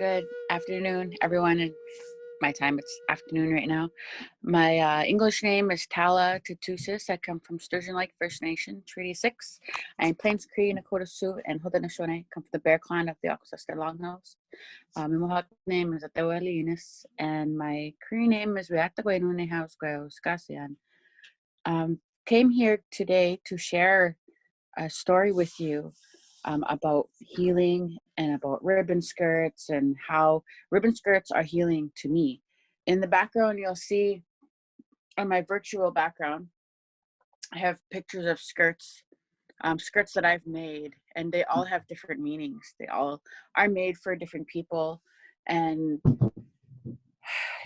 Good afternoon, everyone. In my time, it's afternoon right now. My English name is Tala Tootoosis. I come from Sturgeon Lake First Nation, Treaty 6. I am Plains Cree, Nakota, Sioux, and Haudenosaunne. I come from the Bear Clan of the Ancestor Longnose. My Mohawk name is Atewalinis, and my Cree name is Reatagwainune Hauskasian. Came here today to share a story with you about healing and about ribbon skirts and how ribbon skirts are healing to me. In the background, you'll see on my virtual background, I have pictures of skirts that I've made, and they all have different meanings. They all are made for different people. And,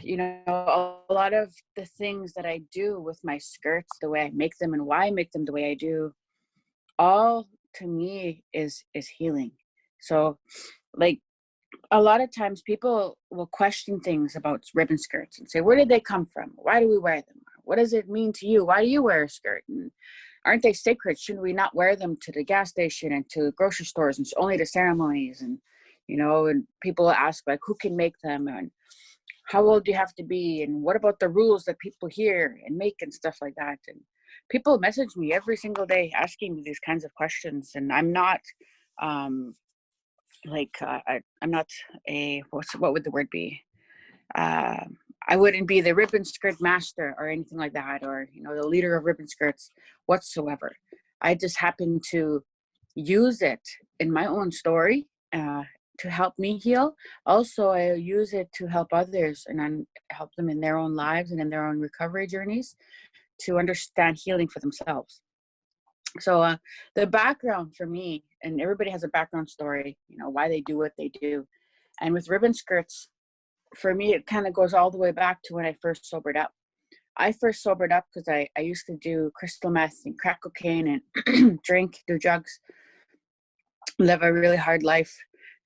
you know, a lot of the things that I do with my skirts, the way I make them and why I make them the way I do, all to me is healing. So like a lot of times people will question things about ribbon skirts and say, where did they come from? Why do we wear them? What does it mean to you? Why do you wear a skirt? And aren't they sacred? Shouldn't we not wear them to the gas station and to grocery stores and only to ceremonies? And, you know, and people ask like, who can make them? And how old do you have to be? And what about the rules that people hear and make and stuff like that? And people message me every single day asking me these kinds of questions. And I'm not, I'm not a, what would the word be? I wouldn't be the ribbon skirt master or anything like that, or, you know, the leader of ribbon skirts whatsoever. I just happen to use it in my own story to help me heal. Also, I use it to help others and then help them in their own lives and in their own recovery journeys to understand healing for themselves. So the background for me, and everybody has a background story, you know, why they do what they do. And with ribbon skirts, for me, it kind of goes all the way back to when I first sobered up. I first sobered up because I used to do crystal meth and crack cocaine and drink, do drugs, live a really hard life.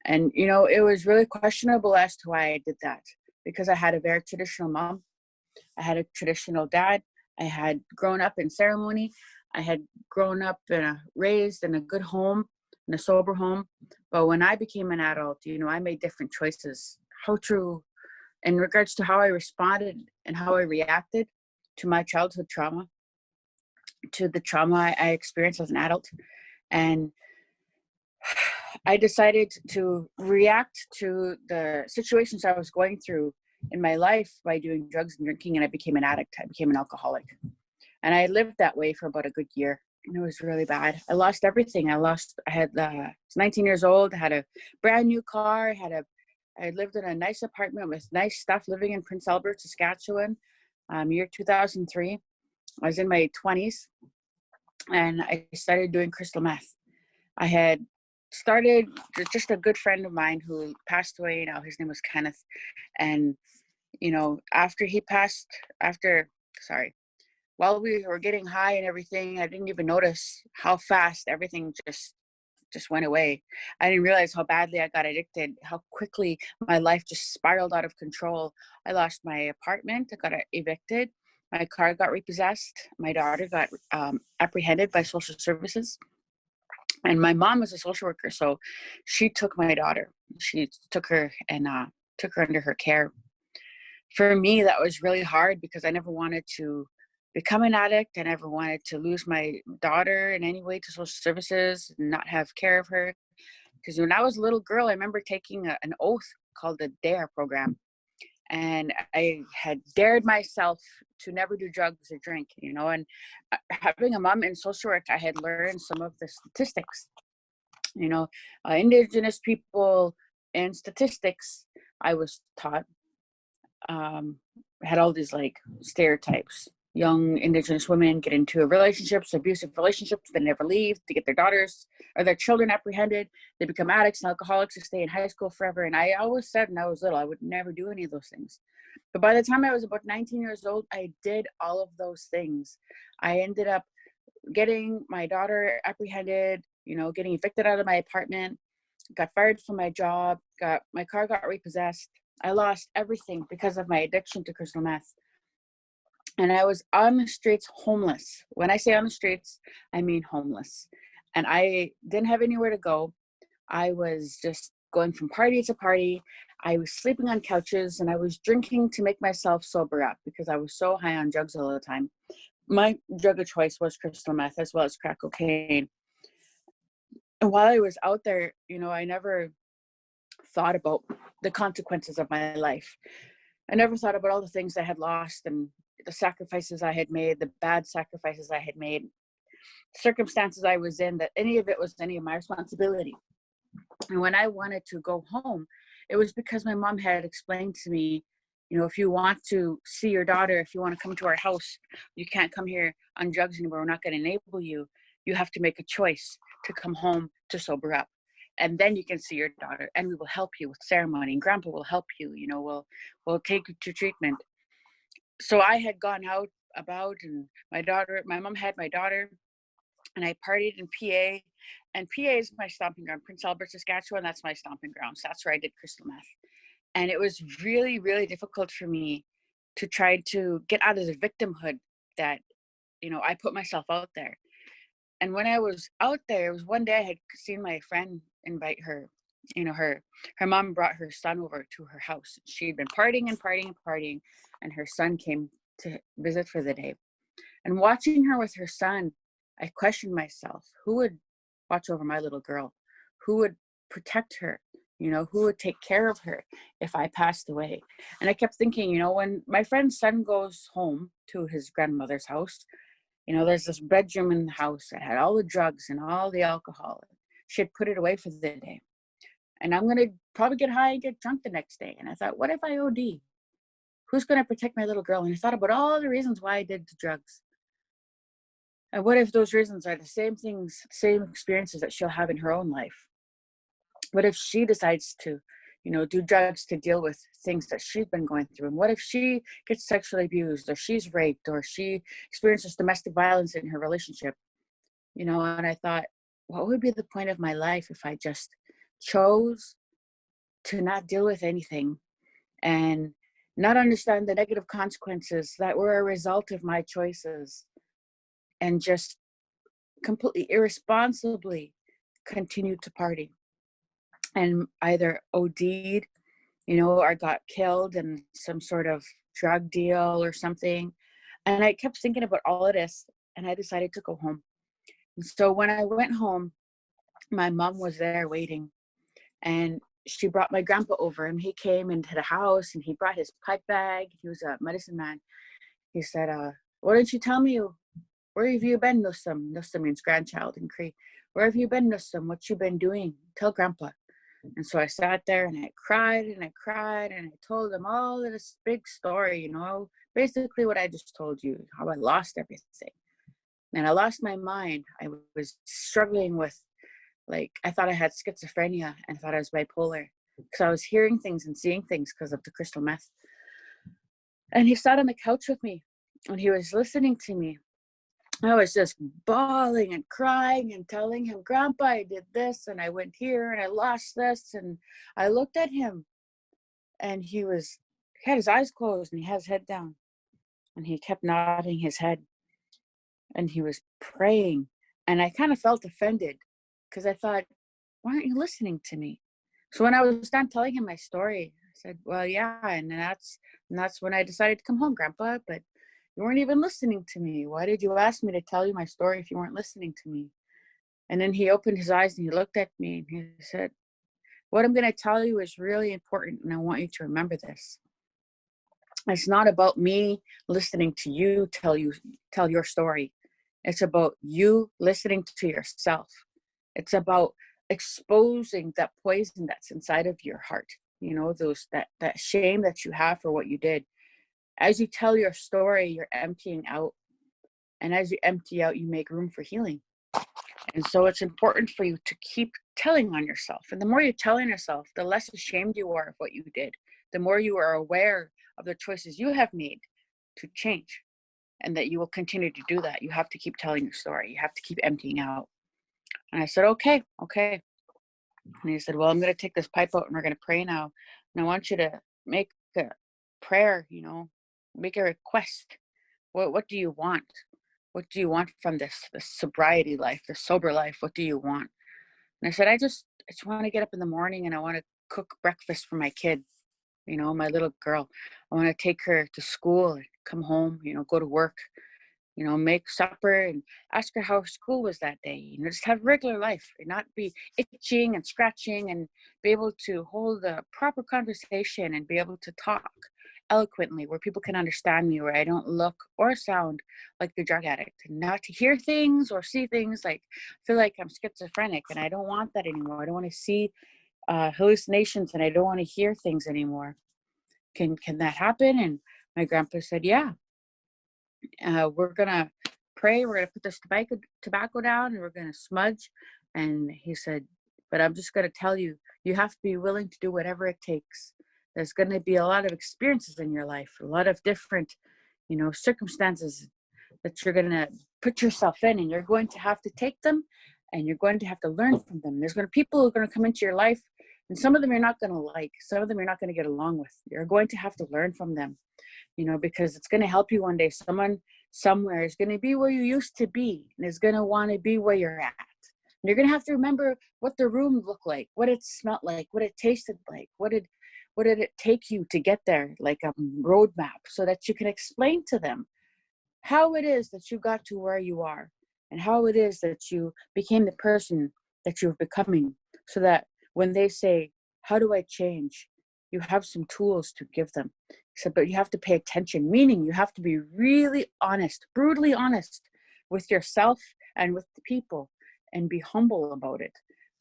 And, you know, it was really questionable as to why I did that, because I had a very traditional mom. I had a traditional dad. I had grown up in ceremony. I had grown up raised in a good home, in a sober home. But when I became an adult, you know, I made different choices. How true in regards to how I responded and how I reacted to my childhood trauma, to the trauma I experienced as an adult. And I decided to react to the situations I was going through in my life by doing drugs and drinking, and I became an addict. I became an alcoholic. And I lived that way for about a good year. And it was really bad. I lost everything. I was 19 years old. I had a brand new car. I lived in a nice apartment with nice stuff, living in Prince Albert, Saskatchewan, year 2003. I was in my 20s, and I started doing crystal meth. I had started, just a good friend of mine who passed away now, his name was Kenneth. And, you know, while we were getting high and everything, I didn't even notice how fast everything just went away. I didn't realize how badly I got addicted, how quickly my life just spiraled out of control. I lost my apartment. I got evicted. My car got repossessed. My daughter got apprehended by social services. And my mom was a social worker, so she took my daughter. She took her and took her under her care. For me, that was really hard because I never wanted to become an addict. I never wanted to lose my daughter in any way to social services and not have care of her. Because when I was a little girl, I remember taking an oath called the DARE program. And I had dared myself to never do drugs or drink, you know. And having a mom in social work, I had learned some of the statistics, you know, Indigenous people and statistics, I was taught, had all these like stereotypes. Young Indigenous women get into relationships, abusive relationships, they never leave, they get their daughters or their children apprehended, they become addicts and alcoholics, they stay in high school forever. And I always said when I was little, I would never do any of those things. But by the time I was about 19 years old, I did all of those things. I ended up getting my daughter apprehended, you know, getting evicted out of my apartment, got fired from my job, my car got repossessed. I lost everything because of my addiction to crystal meth. And I was on the streets homeless. When I say on the streets, I mean homeless. And I didn't have anywhere to go. I was just going from party to party. I was sleeping on couches, and I was drinking to make myself sober up because I was so high on drugs all the time. My drug of choice was crystal meth as well as crack cocaine. And while I was out there, I never thought about the consequences of my life. I never thought about all the things I had lost and the sacrifices I had made, the bad sacrifices I had made, circumstances I was in, that any of it was any of my responsibility. And when I wanted to go home, it was because my mom had explained to me, if you want to see your daughter, if you want to come to our house, you can't come here on drugs anymore. We're not going to enable you. You have to make a choice to come home to sober up. And then you can see your daughter, and we will help you with ceremony. And Grandpa will help you. We'll take you to treatment. So I had gone out about, and my mom had my daughter, and I partied in PA. And PA is my stomping ground, Prince Albert, Saskatchewan. That's my stomping ground. So that's where I did crystal meth. And it was really, really difficult for me to try to get out of the victimhood that, I put myself out there. And when I was out there, it was one day I had seen my friend invite her, her mom brought her son over to her house. She'd been partying and partying and partying, and her son came to visit for the day. And watching her with her son, I questioned myself, who would watch over my little girl? Who would protect her? Who would take care of her if I passed away? And I kept thinking, when my friend's son goes home to his grandmother's house, there's this bedroom in the house that had all the drugs and all the alcohol. She had put it away for the day. And I'm going to probably get high and get drunk the next day. And I thought, what if I OD? Who's going to protect my little girl? And I thought about all the reasons why I did the drugs. And what if those reasons are the same things, same experiences that she'll have in her own life? What if she decides to, do drugs to deal with things that she's been going through? And what if she gets sexually abused, or she's raped, or she experiences domestic violence in her relationship? And I thought, what would be the point of my life if I just chose to not deal with anything and not understand the negative consequences that were a result of my choices, and just completely irresponsibly continued to party and either OD'd, or got killed in some sort of drug deal or something. And I kept thinking about all of this, and I decided to go home. And so when I went home, my mom was there waiting, and she brought my grandpa over, and he came into the house, and he brought his pipe bag. He was a medicine man. He said, why don't you tell me, where have you been, Nussum? Nussum means grandchild in Cree. Where have you been, Nussum? What you been doing? Tell Grandpa. And so I sat there and I cried and I cried, and I told him all of this big story, basically what I just told you, how I lost everything. And I lost my mind. I was struggling with, I thought I had schizophrenia and thought I was bipolar, because I was hearing things and seeing things because of the crystal meth. And he sat on the couch with me, and he was listening to me. I was just bawling and crying and telling him, Grandpa, I did this, and I went here, and I lost this. And I looked at him, and he had his eyes closed, and he had his head down, and he kept nodding his head, and he was praying. And I kind of felt offended, because I thought, why aren't you listening to me? So when I was done telling him my story, I said, well, yeah, and that's when I decided to come home, Grandpa, but you weren't even listening to me. Why did you ask me to tell you my story if you weren't listening to me? And then he opened his eyes and he looked at me and he said, what I'm going to tell you is really important, and I want you to remember this. It's not about me listening to you tell your story. It's about you listening to yourself. It's about exposing that poison that's inside of your heart. That shame that you have for what you did. As you tell your story, you're emptying out. And as you empty out, you make room for healing. And so it's important for you to keep telling on yourself. And the more you tell on yourself, the less ashamed you are of what you did. The more you are aware of the choices you have made to change, and that you will continue to do that. You have to keep telling your story. You have to keep emptying out. And I said, okay. And he said, well, I'm going to take this pipe out and we're going to pray now. And I want you to make a prayer, make a request. What do you want? What do you want from this sobriety life, this sober life? What do you want? And I said, just want to get up in the morning and I want to cook breakfast for my kid, my little girl. I want to take her to school and come home, go to work, make supper and ask her how school was that day. Just have regular life and not be itching and scratching, and be able to hold a proper conversation and be able to talk eloquently where people can understand me, where I don't look or sound like the drug addict, and not to hear things or see things like feel like I'm schizophrenic. And I don't want that anymore. I don't want to see hallucinations, and I don't want to hear things anymore. Can that happen? And my grandpa said, yeah. We're gonna pray, we're gonna put this tobacco down, and we're gonna smudge. And he said, but I'm just gonna tell you, you have to be willing to do whatever it takes. There's gonna be a lot of experiences in your life, a lot of different circumstances that you're gonna put yourself in, and you're going to have to take them, and you're going to have to learn from them. There's gonna people who are gonna come into your life, and some of them you're not gonna like, some of them you're not gonna get along with. You're going to have to learn from them, because it's going to help you one day. Someone somewhere is going to be where you used to be, and is going to want to be where you're at. And you're going to have to remember what the room looked like, what it smelled like, what it tasted like, what did it take you to get there, like a roadmap, so that you can explain to them how it is that you got to where you are, and how it is that you became the person that you're becoming, so that when they say, how do I change? You have some tools to give them. So, but you have to pay attention, meaning you have to be really honest, brutally honest with yourself and with the people, and be humble about it.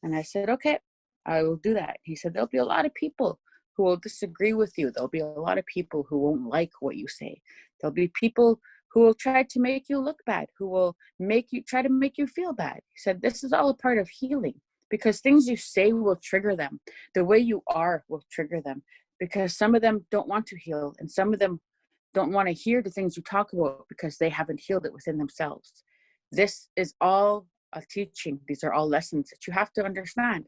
And I said, okay, I will do that. He said, there'll be a lot of people who will disagree with you. There'll be a lot of people who won't like what you say. There'll be people who will try to make you look bad, who will try to make you feel bad. He said, this is all a part of healing, because things you say will trigger them. The way you are will trigger them, because some of them don't want to heal, and some of them don't want to hear the things you talk about because they haven't healed it within themselves. This is all a teaching. These are all lessons that you have to understand.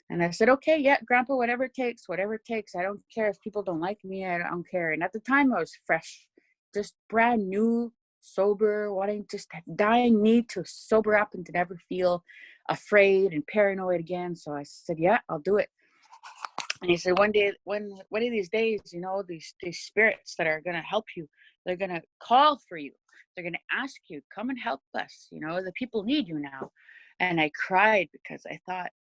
And I said, okay, yeah, Grandpa, whatever it takes, whatever it takes. I don't care if people don't like me. I don't care. And at the time I was fresh, just brand new, sober, wanting, just dying need to sober up and to never feel afraid and paranoid again. So I said, yeah, I'll do it. And he said, one of these days, these spirits that are going to help you, they're going to call for you. They're going to ask you, come and help us. The people need you now. And I cried, because I thought,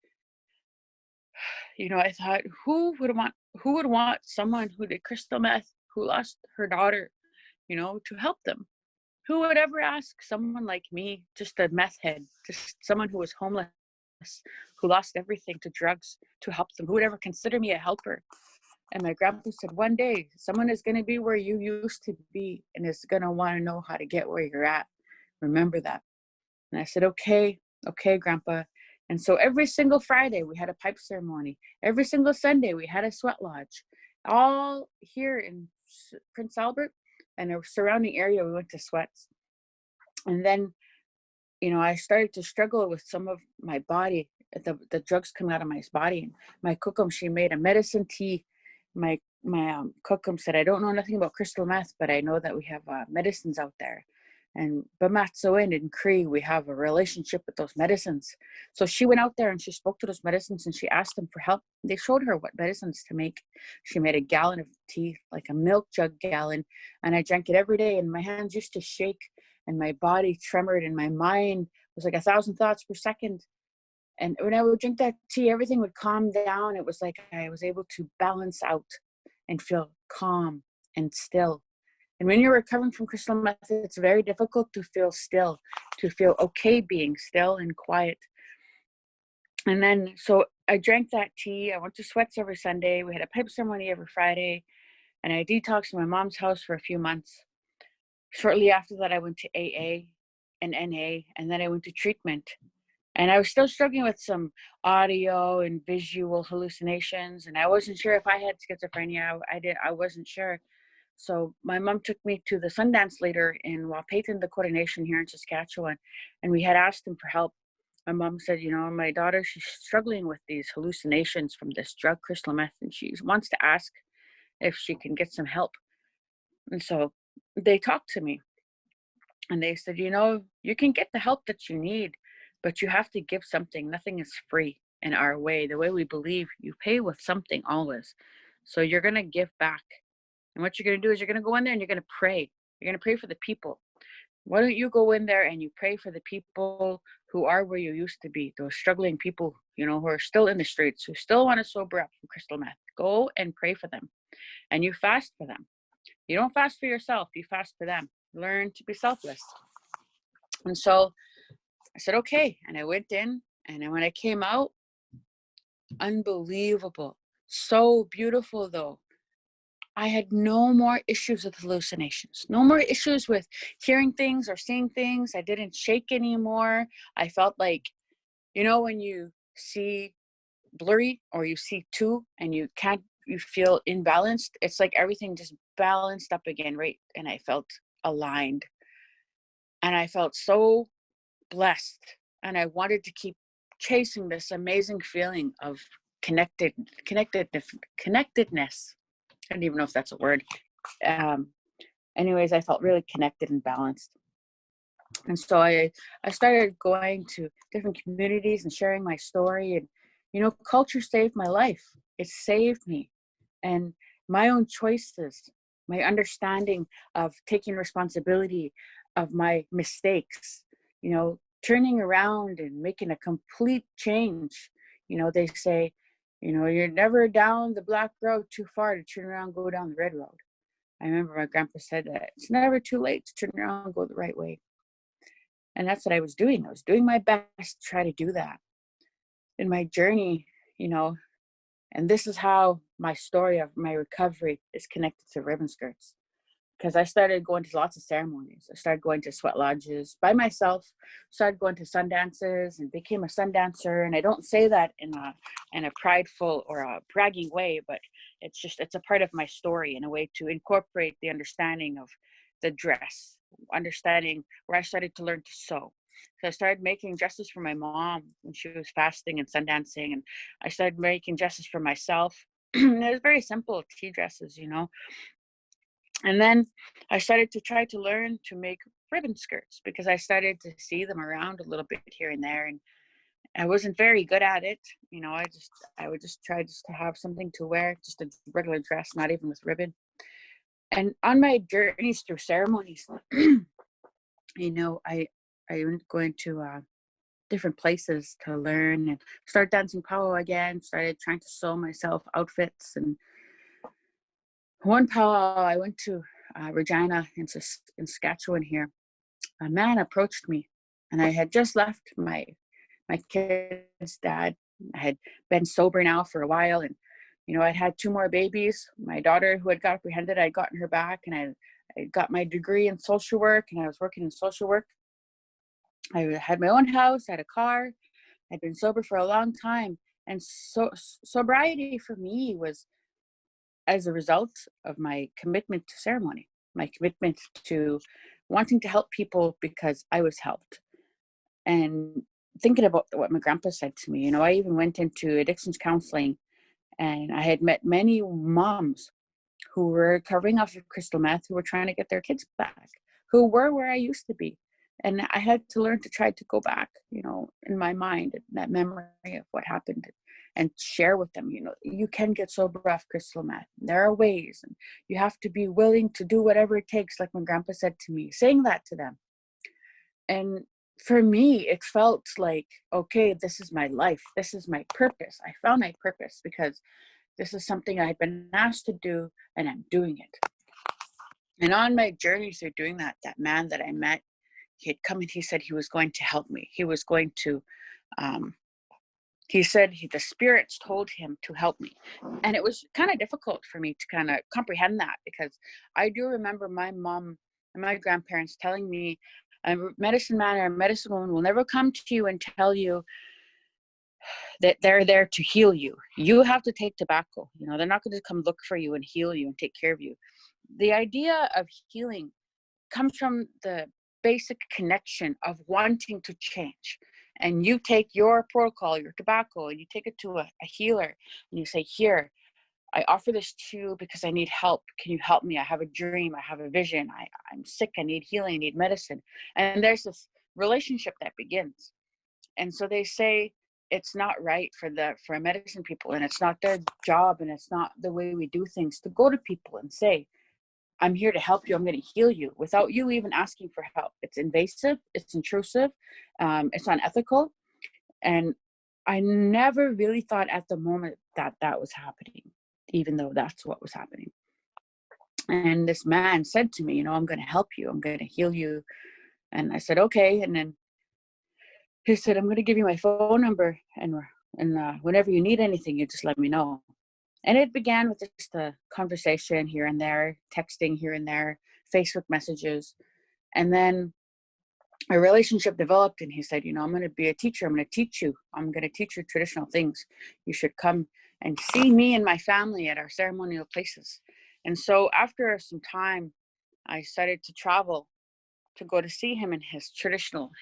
who would want someone who did crystal meth, who lost her daughter, to help them? Who would ever ask someone like me, just a meth head, just someone who was homeless, who lost everything to drugs, to help them? Who would ever consider me a helper? And my grandpa said, one day, someone is going to be where you used to be, and is going to want to know how to get where you're at. Remember that. And I said, okay, Grandpa. And so every single Friday, we had a pipe ceremony. Every single Sunday, we had a sweat lodge. All here in Prince Albert and a surrounding area, we went to sweats. And then, I started to struggle with some of my body, the drugs coming out of my body. And my cookum, she made a medicine tea. My cookum said, I don't know nothing about crystal meth, but I know that we have medicines out there. And Bamatsoin in Cree, we have a relationship with those medicines. So she went out there and she spoke to those medicines, and she asked them for help. They showed her what medicines to make. She made a gallon of tea, like a milk jug gallon, and I drank it every day, and my hands used to shake, and my body tremored, and my mind was like 1,000 thoughts per second. And when I would drink that tea, everything would calm down. It was like I was able to balance out and feel calm and still. And when you're recovering from crystal meth, it's very difficult to feel still, to feel okay being still and quiet. And then, so I drank that tea. I went to sweats every Sunday. We had a pipe ceremony every Friday. And I detoxed in my mom's house for a few months. Shortly after that, I went to AA and NA, and then I went to treatment. And I was still struggling with some audio and visual hallucinations. And I wasn't sure if I had schizophrenia. I wasn't sure. So my mom took me to the Sundance leader in Wapayton, the Nakota Nation here in Saskatchewan, and we had asked him for help. My mom said, my daughter, she's struggling with these hallucinations from this drug, crystal meth, and she wants to ask if she can get some help. And so they talked to me, and they said, you can get the help that you need, but you have to give something. Nothing is free. in our way, the way we believe, you pay with something always. So you're going to give back. And what you're going to do is you're going to go in there and you're going to pray. You're going to pray for the people. Why don't you go in there and you pray for the people who are where you used to be, those struggling people, you know, who are still in the streets, who still want to sober up from crystal meth. Go and pray for them. And you fast for them. You don't fast for yourself, you fast for them. Learn to be selfless. And so I said, okay. And I went in, and then when I came out, unbelievable. So beautiful, though. I had no more issues with hallucinations, no more issues with hearing things or seeing things. I didn't shake anymore. I felt like, you know, when you see blurry or you see two and you feel imbalanced, it's like everything just balanced up again, right? And I felt aligned, and I felt so blessed, and I wanted to keep chasing this amazing feeling of connectedness. I don't even know if that's a word. Anyways, I felt really connected and balanced. And so I started going to different communities and sharing my story. And, you know, culture saved my life. It saved me. And my own choices, my understanding of taking responsibility of my mistakes, you know, turning around and making a complete change. You know, they say, you know, you're never down the black road too far to turn around and go down the red road. I remember my grandpa said that it's never too late to turn around and go the right way. And that's what I was doing. I was doing my best to try to do that in my journey, you know. And this is how my story of my recovery is connected to ribbon skirts. Because I started going to lots of ceremonies. I started going to sweat lodges by myself, started going to sun dances and became a sun dancer. And I don't say that in a prideful or a bragging way, but it's a part of my story in a way to incorporate the understanding of the dress, understanding where I started to learn to sew. So I started making dresses for my mom when she was fasting and sun dancing, and I started making dresses for myself. It was very simple tea dresses, you know. And then I started to try to learn to make ribbon skirts because I started to see them around a little bit here and there, and I wasn't very good at it. You know, I would just try just to have something to wear, just a regular dress, not even with ribbon. And on my journeys through ceremonies, you know, I went going to different places to learn and start dancing powwow again, started trying to sew myself outfits. And one powwow I went to Regina in Saskatchewan here, a man approached me, and I had just left my kid's dad. I had been sober now for a while, and you know, I'd had 2 more babies. My daughter, who had got apprehended, I'd gotten her back, and I got my degree in social work, and I was working in social work. I had my own house, I had a car. I'd been sober for a long time, and so sobriety for me was as a result of my commitment to ceremony, my commitment to wanting to help people because I was helped. And thinking about what my grandpa said to me, you know, I even went into addictions counseling, and I had met many moms who were recovering off of crystal meth, who were trying to get their kids back, who were where I used to be. And I had to learn to try to go back, you know, in my mind, that memory of what happened, and share with them, you know, you can get sober off crystal meth. There are ways, and you have to be willing to do whatever it takes, like my grandpa said to me, saying that to them. And for me, it felt like, okay, this is my life. This is my purpose. I found my purpose because this is something I had been asked to do, and I'm doing it. And on my journey through doing that, that man that I met, he had come and he said he was going to help me. He was going to, he said the spirits told him to help me. And it was kind of difficult for me to kind of comprehend that, because I do remember my mom and my grandparents telling me, a medicine man or a medicine woman will never come to you and tell you that they're there to heal you. You have to take tobacco. You know, they're not going to come look for you and heal you and take care of you. The idea of healing comes from the basic connection of wanting to change. And you take your protocol, your tobacco, and you take it to a healer, and you say, here, I offer this to you because I need help. Can you help me? I have a dream. I have a vision. I'm sick. I need healing. I need medicine. And there's this relationship that begins. And so they say, it's not right for medicine people, and it's not their job, and it's not the way we do things to go to people and say, I'm here to help you, I'm going to heal you, without you even asking for help. It's invasive, it's intrusive, it's unethical. And I never really thought at the moment that that was happening, even though that's what was happening. And this man said to me, you know, I'm going to help you, I'm going to heal you. And I said, okay. And then he said, I'm going to give you my phone number, and whenever you need anything, you just let me know. And it began with just a conversation here and there, texting here and there, Facebook messages. And then a relationship developed, and he said, you know, I'm going to be a teacher. I'm going to teach you. I'm going to teach you traditional things. You should come and see me and my family at our ceremonial places. And so after some time, I started to travel to go to see him and his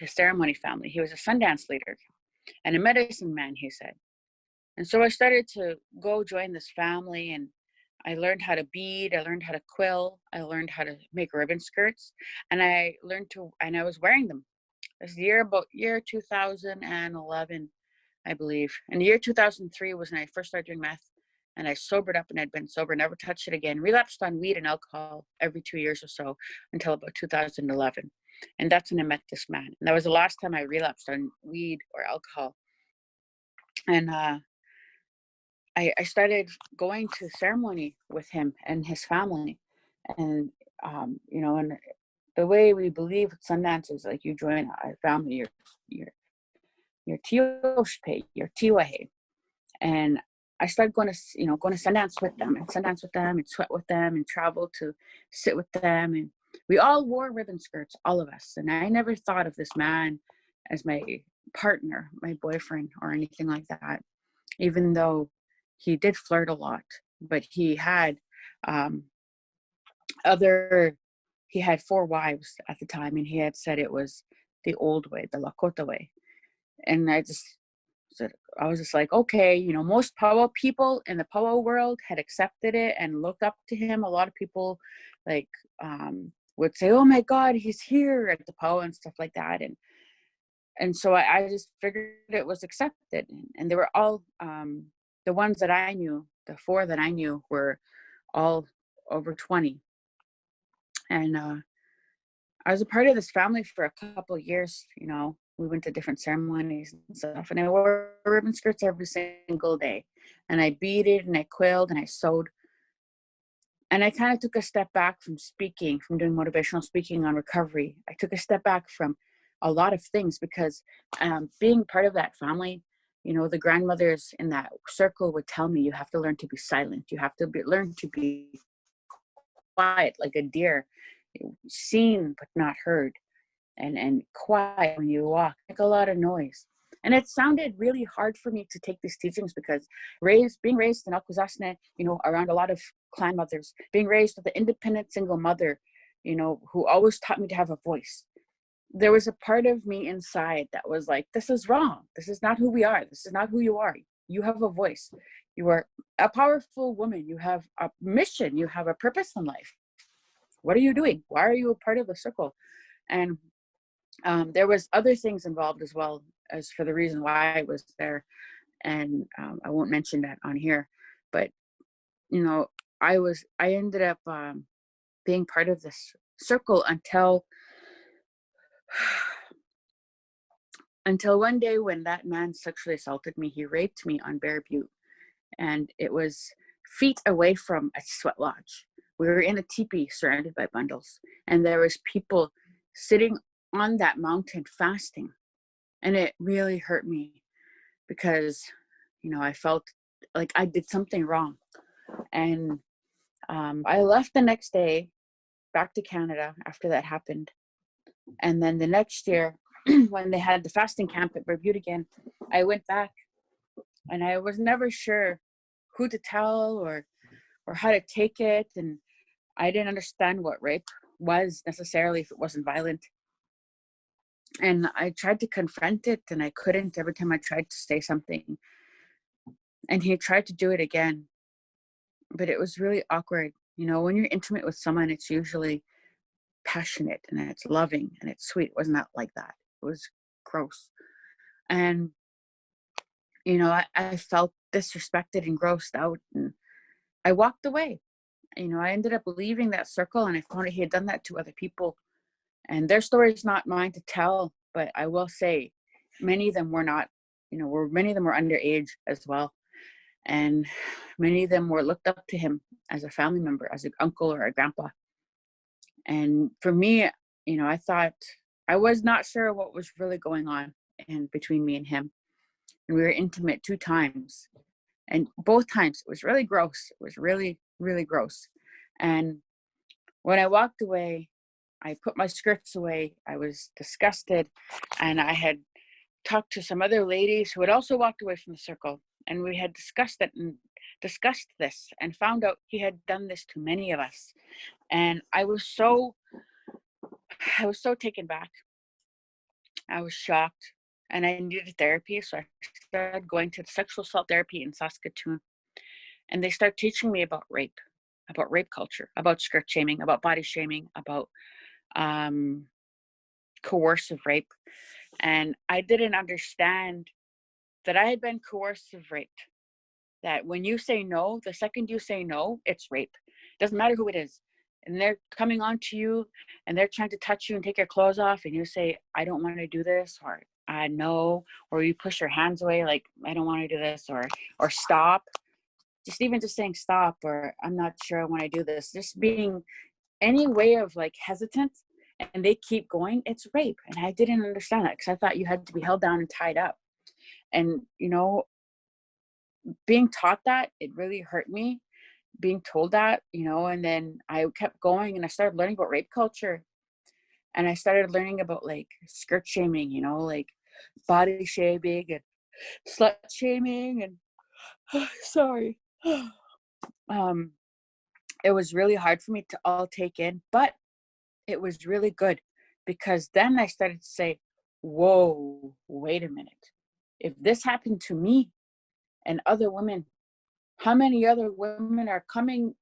ceremony family. He was a Sundance leader and a medicine man, he said. And so I started to go join this family, and I learned how to bead, I learned how to quill, I learned how to make ribbon skirts, and I was wearing them. This about year 2011, I believe. And the year 2003 was when I first started doing meth, and I sobered up, and I'd been sober, never touched it again, relapsed on weed and alcohol every 2 years or so until about 2011. And that's when I met this man. And that was the last time I relapsed on weed or alcohol. And I started going to ceremony with him and his family. And, you know, and the way we believe with Sundance is like you join a family, your tioshpe, your tiwahe. And I started going to Sundance with them, and sweat with them, and travel to sit with them. And we all wore ribbon skirts, all of us. And I never thought of this man as my partner, my boyfriend, or anything like that, even though he did flirt a lot. But he had he had 4 wives at the time, and he had said it was the old way, the Lakota way. And I was just like, okay, you know, most powwow people in the powwow world had accepted it and looked up to him. A lot of people like would say, oh my God, he's here at the powwow and stuff like that. And so I just figured it was accepted. And they were all, the ones that I knew, the 4 that I knew were all over 20. And I was a part of this family for a couple of years. You know, we went to different ceremonies and stuff, and I wore ribbon skirts every single day. And I beaded, and I quilled, and I sewed. And I kind of took a step back from doing motivational speaking on recovery. I took a step back from a lot of things because being part of that family, you know, the grandmothers in that circle would tell me, you have to learn to be silent. You have to learn to be quiet like a deer, seen but not heard, and quiet when you walk, make a lot of noise. And it sounded really hard for me to take these teachings because being raised in Akwesasne, you know, around a lot of clan mothers, being raised with an independent single mother, you know, who always taught me to have a voice. There was a part of me inside that was like, this is wrong. This is not who we are. This is not who you are. You have a voice. You are a powerful woman. You have a mission. You have a purpose in life. What are you doing? Why are you a part of the circle? And there was other things involved as well as for the reason why I was there. And I won't mention that on here, but you know, I ended up being part of this circle until one day when that man sexually assaulted me. He raped me on Bear Butte, and it was feet away from a sweat lodge. We were in a teepee surrounded by bundles, and there was people sitting on that mountain fasting. And it really hurt me because, you know, I felt like I did something wrong. And I left the next day back to Canada after that happened. And then the next year, when they had the fasting camp at Bear Butte again, I went back, and I was never sure who to tell or how to take it. And I didn't understand what rape was necessarily if it wasn't violent. And I tried to confront it, and I couldn't every time I tried to say something. And he tried to do it again. But it was really awkward. You know, when you're intimate with someone, it's usually passionate and it's loving and it's sweet. It was not like that. It was gross. And I felt disrespected and grossed out, and I walked away. I ended up leaving that circle, and I found out he had done that to other people. And their story is not mine to tell, but I will say many of them were not, many of them were underage as well. And many of them were looked up to him as a family member, as an uncle or a grandpa. And for me, I thought, I was not sure what was really going on in between me and him. And we were intimate 2 times. And both times it was really gross. It was really, really gross. And when I walked away, I put my skirts away. I was disgusted. And I had talked to some other ladies who had also walked away from the circle. And we had discussed this and found out he had done this to many of us. And I was so taken back. I was shocked, and I needed therapy. So I started going to the sexual assault therapy in Saskatoon. And they start teaching me about rape culture, about skirt shaming, about body shaming, about coercive rape. And I didn't understand that I had been coercive raped. That when you say no, the second you say no, it's rape. Doesn't matter who it is. And they're coming on to you and they're trying to touch you and take your clothes off, and you say, I don't want to do this, or no, or you push your hands away like, I don't want to do this, or stop. Just saying stop, or I'm not sure I want to do this. Just being any way of like hesitant, and they keep going, it's rape. And I didn't understand that, because I thought you had to be held down and tied up. And being taught that, it really hurt me, being told that. And then I kept going, and I started learning about rape culture, and I started learning about like skirt shaming, like body shaming and slut shaming, and sorry. It was really hard for me to all take in, but it was really good, because then I started to say, whoa, wait a minute. If this happened to me and other women, how many other women are coming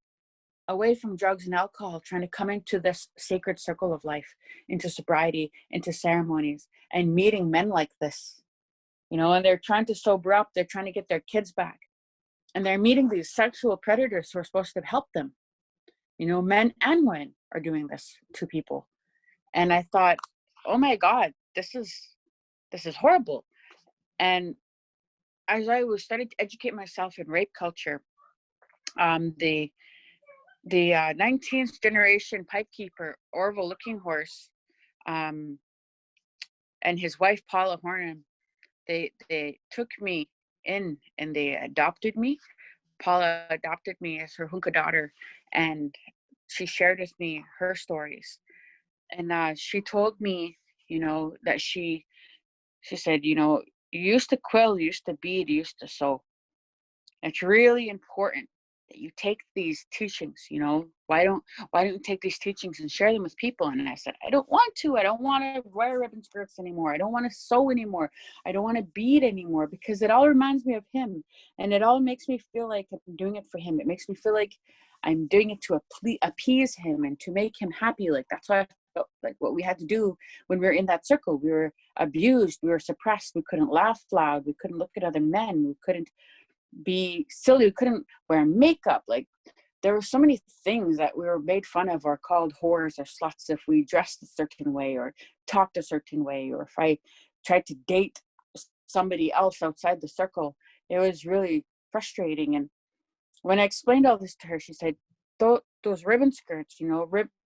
away from drugs and alcohol, trying to come into this sacred circle of life, into sobriety, into ceremonies, and meeting men like this, and they're trying to sober up, they're trying to get their kids back, and they're meeting these sexual predators who are supposed to help them. Men and women are doing this to people. And I thought, oh my God, this is horrible. And as I was starting to educate myself in rape culture, the 19th generation pipekeeper, Orville Looking Horse, and his wife, Paula Hornan, they took me in and they adopted me. Paula adopted me as her Hunka daughter, and she shared with me her stories. And she told me, that she said, you used to quill, you used to bead, you used to sew. It's really important that you take these teachings. Why don't you take these teachings and share them with people? And I said, I don't want to. I don't want to wear ribbon skirts anymore. I don't want to sew anymore. I don't want to bead anymore, because it all reminds me of him, and it all makes me feel like I'm doing it for him. It makes me feel like I'm doing it to appease him and to make him happy. Like, that's why I felt like what we had to do when we were in that circle. We were abused. We were suppressed. We couldn't laugh loud. We couldn't look at other men. We couldn't be silly. We couldn't wear makeup. Like, there were so many things that we were made fun of or called whores or sluts if we dressed a certain way or talked a certain way, or if I tried to date somebody else outside the circle. It was really frustrating. And when I explained all this to her, she said, those ribbon skirts,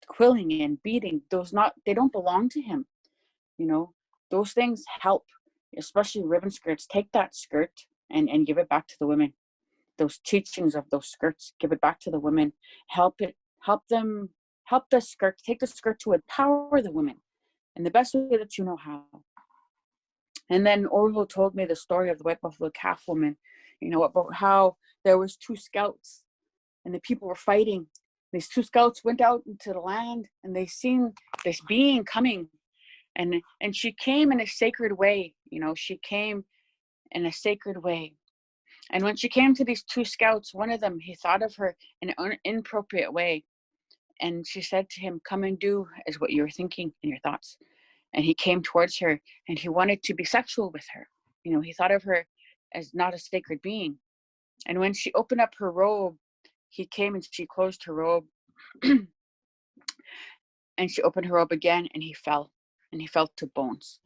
quilling and beading, they don't belong to him. Those things help, especially ribbon skirts. Take that skirt and give it back to the women. Those teachings of those skirts, give it back to the women. Help the skirt, take the skirt to empower the women in the best way that you know how. And then Orville told me the story of the White Buffalo Calf woman, about how there was 2 scouts and the people were fighting. These 2 scouts went out into the land and they seen this being coming, and she came in a sacred way. She came in a sacred way. And when she came to these 2 scouts, one of them, he thought of her in an inappropriate way. And she said to him, come and do as what you were thinking in your thoughts. And he came towards her and he wanted to be sexual with her. He thought of her as not a sacred being. And when she opened up her robe, he came and she closed her robe. And she opened her robe again, and he fell to bones.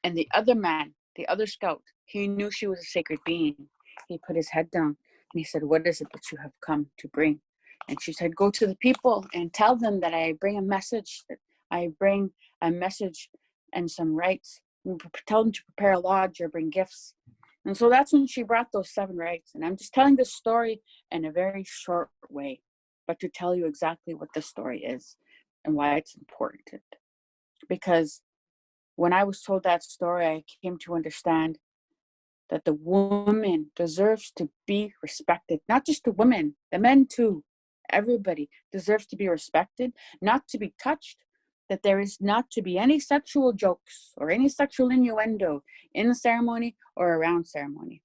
And the other man, the other scout, he knew she was a sacred being. He put his head down and he said, "What is it that you have come to bring?" And she said, "Go to the people and tell them that I bring a message, that I bring a message and some rites. Tell them to prepare a lodge or bring gifts." And so that's when she brought those 7 rites. And I'm just telling this story in a very short way, but to tell you exactly what the story is and why it's important. Because when I was told that story, I came to understand that the woman deserves to be respected. Not just the women, the men too. Everybody deserves to be respected, not to be touched, that there is not to be any sexual jokes or any sexual innuendo in the ceremony or around ceremony.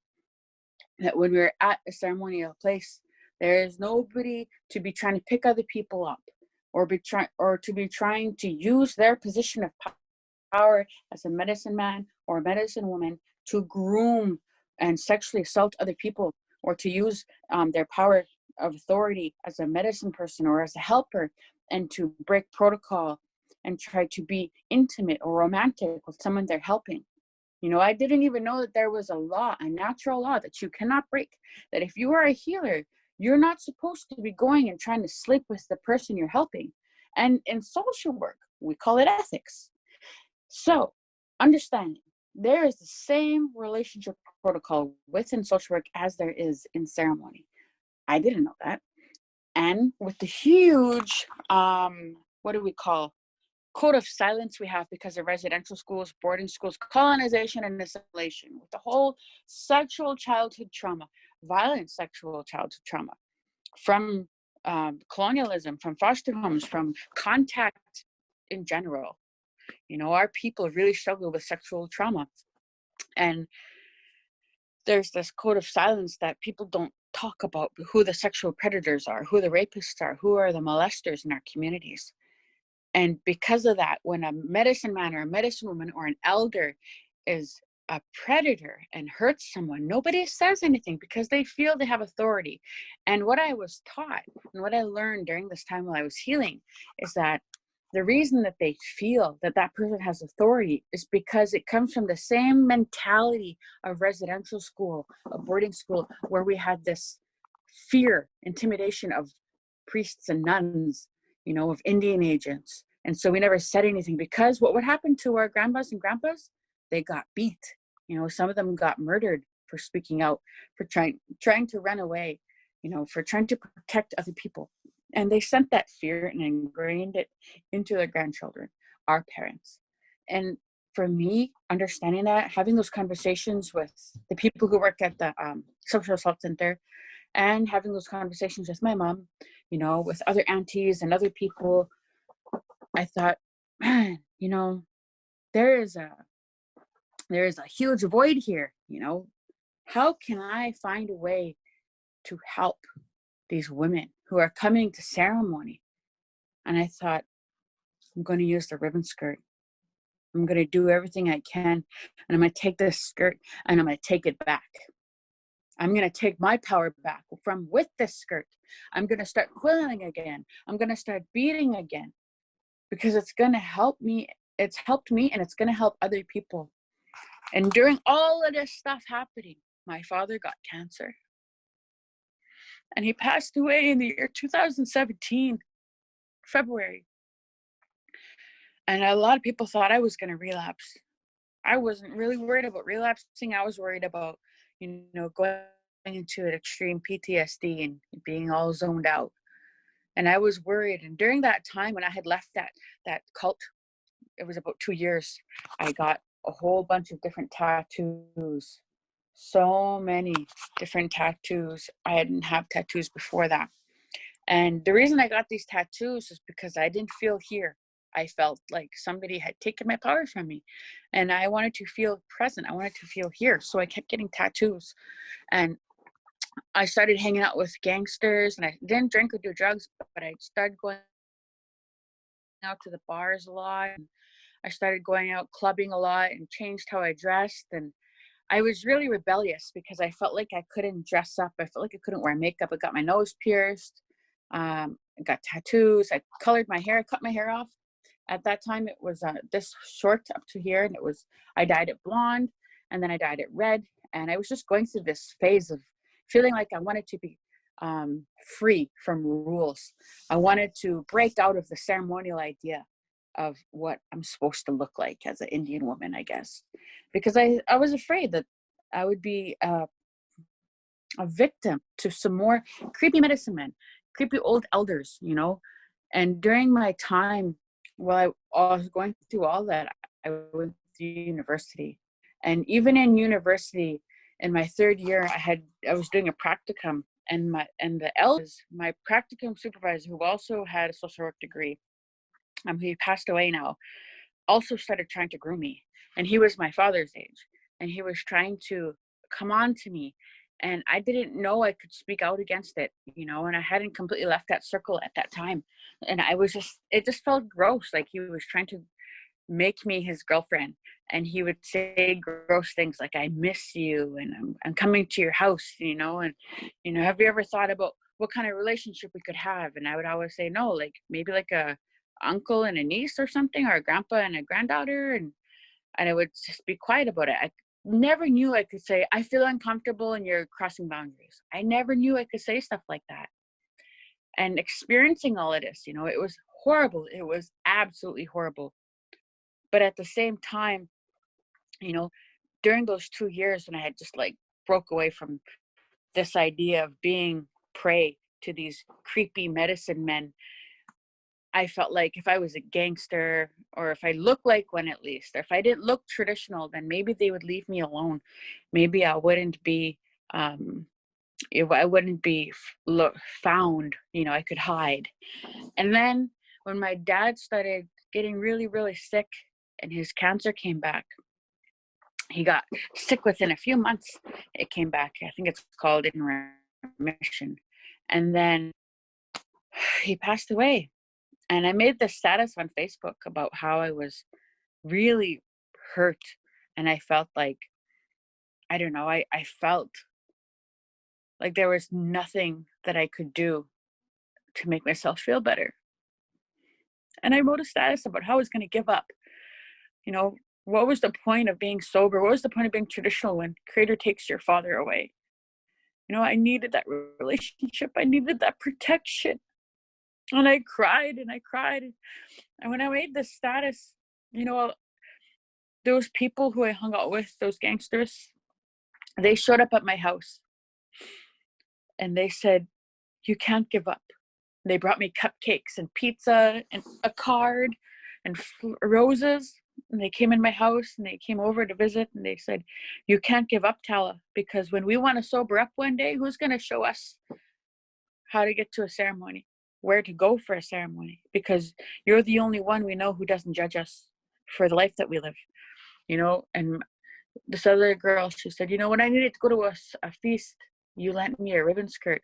That when we're at a ceremonial place, there is nobody to be trying to pick other people up or to be trying to use their position of power as a medicine man or a medicine woman to groom and sexually assault other people, or to use their power of authority as a medicine person or as a helper and to break protocol and try to be intimate or romantic with someone they're helping. You know, I didn't even know that there was a law, a natural law that you cannot break, that if you are a healer, you're not supposed to be going and trying to sleep with the person you're helping. And in social work, we call it ethics. So, understanding there is the same relationship protocol within social work as there is in ceremony. I didn't know that. And with the huge, what do we call, code of silence we have because of residential schools, boarding schools, colonization, and assimilation, with the whole sexual childhood trauma, violent sexual childhood trauma from colonialism, from foster homes, from contact in general. You know, our people really struggle with sexual trauma. And there's this code of silence that people don't talk about who the sexual predators are, who the rapists are, who are the molesters in our communities. And because of that, when a medicine man or a medicine woman or an elder is a predator and hurts someone, nobody says anything because they feel they have authority. And what I was taught and what I learned during this time while I was healing is that the reason that they feel that that person has authority is because it comes from the same mentality of residential school, of boarding school, where we had this fear, intimidation of priests and nuns, you know, of Indian agents. And so we never said anything because what would happen to our grandmas and grandpas? They got beat. You know, some of them got murdered for speaking out, for trying to run away, you know, for trying to protect other people. And they sent that fear and ingrained it into their grandchildren, our parents. And for me, understanding that, having those conversations with the people who work at the sexual assault center, and having those conversations with my mom, you know, with other aunties and other people, I thought, man, you know, there is a huge void here. You know, how can I find a way to help these women who are coming to ceremony? And I thought, I'm going to use the ribbon skirt. I'm going to do everything I can, and I'm going to take this skirt and I'm going to take it back. I'm going to take my power back from with this skirt. I'm going to start quilling again. I'm going to start beading again, because it's going to help me. It's helped me and it's going to help other people. And during all of this stuff happening, my father got cancer. And he passed away in the year 2017, February. And a lot of people thought I was going to relapse. I wasn't really worried about relapsing. I was worried about, you know, going into an extreme PTSD and being all zoned out. And I was worried. And during that time when I had left that cult, it was about 2 years, I got a whole bunch of different tattoos. So many different tattoos. I didn't have tattoos before that. And the reason I got these tattoos is because I didn't feel here. I felt like somebody had taken my power from me. And I wanted to feel present. I wanted to feel here. So I kept getting tattoos. And I started hanging out with gangsters. And I didn't drink or do drugs, but I started going out to the bars a lot. And I started going out clubbing a lot and changed how I dressed. And I was really rebellious because I felt like I couldn't dress up. I felt like I couldn't wear makeup. I got my nose pierced. I got tattoos. I colored my hair. I cut my hair off. At that time, it was this short up to here, and I dyed it blonde, and then I dyed it red. And I was just going through this phase of feeling like I wanted to be free from rules. I wanted to break out of the ceremonial idea of what I'm supposed to look like as an Indian woman, I guess, because I was afraid that I would be a victim to some more creepy medicine men, creepy old elders, you know. And during my time while I was going through all that, I went to university. And even in university, in my third year, I was doing a practicum, and the elders, my practicum supervisor, who also had a social work degree, he passed away now, also started trying to groom me. And he was my father's age, and he was trying to come on to me, and I didn't know I could speak out against it, you know. And I hadn't completely left that circle at that time, and it just felt gross, like he was trying to make me his girlfriend. And he would say gross things like, I miss you, and I'm coming to your house, you know. And, you know, have you ever thought about what kind of relationship we could have? And I would always say no, like maybe like a uncle and a niece or something, or a grandpa and a granddaughter. And I would just be quiet about it. I never knew I could say, I feel uncomfortable and you're crossing boundaries. I never knew I could say stuff like that. And experiencing all of this, you know, it was horrible. It was absolutely horrible. But at the same time, you know, during those 2 years when I had just like broke away from this idea of being prey to these creepy medicine men, I felt like if I was a gangster, or if I looked like one at least, or if I didn't look traditional, then maybe they would leave me alone. Maybe I wouldn't be, if I wouldn't be found, you know, I could hide. And then when my dad started getting really, really sick and his cancer came back, he got sick within a few months. It came back. I think it's called in remission. And then he passed away. And I made this status on Facebook about how I was really hurt. And I felt like, I don't know, I felt like there was nothing that I could do to make myself feel better. And I wrote a status about how I was going to give up. You know, what was the point of being sober? What was the point of being traditional when Creator takes your father away? You know, I needed that relationship. I needed that protection. And I cried and I cried. And when I made this status, you know, those people who I hung out with, those gangsters, they showed up at my house and they said, you can't give up. They brought me cupcakes and pizza and a card and roses. And they came in my house and they came over to visit, and they said, you can't give up, Tala, because when we want to sober up one day, who's going to show us how to get to a ceremony, where to go for a ceremony? Because you're the only one we know who doesn't judge us for the life that we live, you know. And this other girl, she said, you know, when I needed to go to a feast, you lent me a ribbon skirt,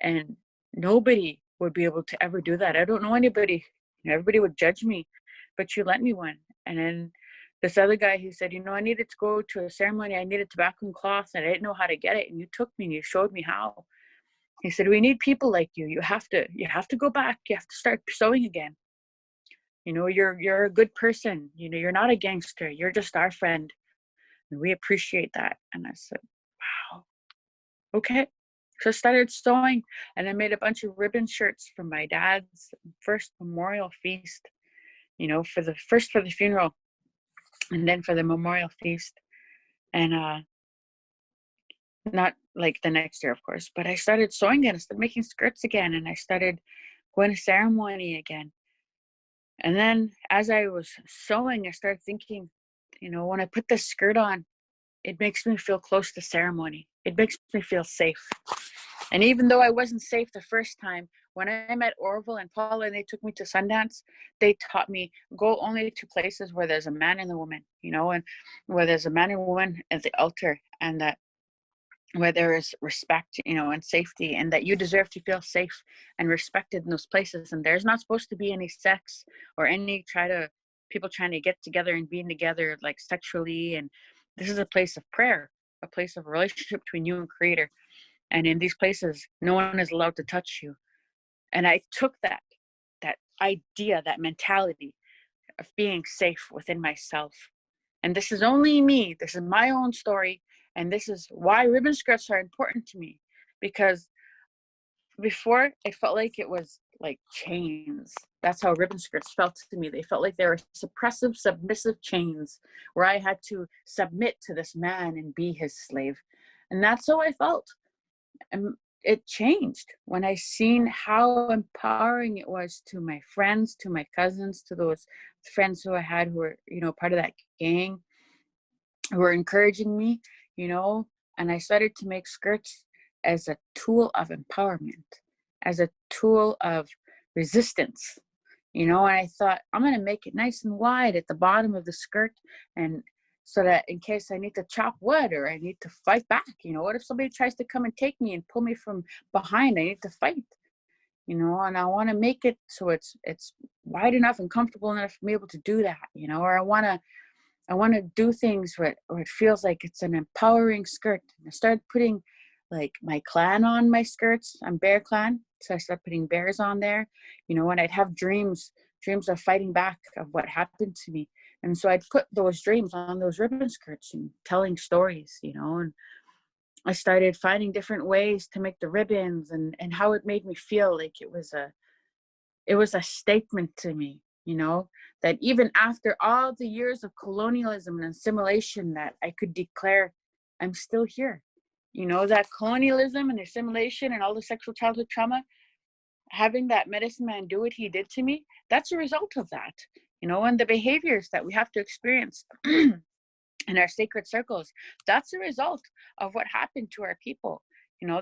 and nobody would be able to ever do that. I don't know anybody. Everybody would judge me, but you lent me one. And then this other guy, he said, you know, I needed to go to a ceremony. I needed tobacco and cloth, and I didn't know how to get it. And you took me and you showed me how. He said, we need people like you. You have to go back. You have to start sewing again. You know, you're a good person. You know, you're not a gangster. You're just our friend. And we appreciate that. And I said, wow, okay. So I started sewing, and I made a bunch of ribbon shirts for my dad's first memorial feast, you know, for the funeral and then for the memorial feast. And not like the next year, of course, but I started sewing again. I started making skirts again, and I started going to ceremony again. And then as I was sewing, I started thinking, you know, when I put this skirt on, it makes me feel close to ceremony. It makes me feel safe. And even though I wasn't safe the first time, when I met Orville and Paula and they took me to Sundance, they taught me go only to places where there's a man and a woman, you know, and where there's a man and woman at the altar, and that where there is respect, you know, and safety, and that you deserve to feel safe and respected in those places. And there's not supposed to be any sex or any people trying to get together and being together like sexually. And This is a place of prayer, a place of relationship between you and Creator. And in these places, no one is allowed to touch you. And I took that idea, that mentality of being safe within myself. And this is only me. This is my own story. And this is why ribbon skirts are important to me. Because before, it felt like it was like chains. That's how ribbon skirts felt to me. They felt like they were suppressive, submissive chains where I had to submit to this man and be his slave. And that's how I felt. And it changed when I seen how empowering it was to my friends, to my cousins, to those friends who I had who were, part of that gang, who were encouraging me, and I started to make skirts as a tool of empowerment, as a tool of resistance, and I thought, I'm going to make it nice and wide at the bottom of the skirt, and so that in case I need to chop wood or I need to fight back, what if somebody tries to come and take me and pull me from behind? I need to fight, and I want to make it so it's wide enough and comfortable enough for me able to do that, or I want to do things where it feels like it's an empowering skirt. And I started putting like my clan on my skirts. I'm Bear Clan, so I started putting bears on there, and I'd have dreams of fighting back of what happened to me. And so I'd put those dreams on those ribbon skirts and telling stories, and I started finding different ways to make the ribbons and how it made me feel like it was a statement to me, that even after all the years of colonialism and assimilation, that I could declare I'm still here. That colonialism and assimilation and all the sexual childhood trauma, having that medicine man do what he did to me, that's a result of that, and the behaviors that we have to experience in our sacred circles, that's a result of what happened to our people.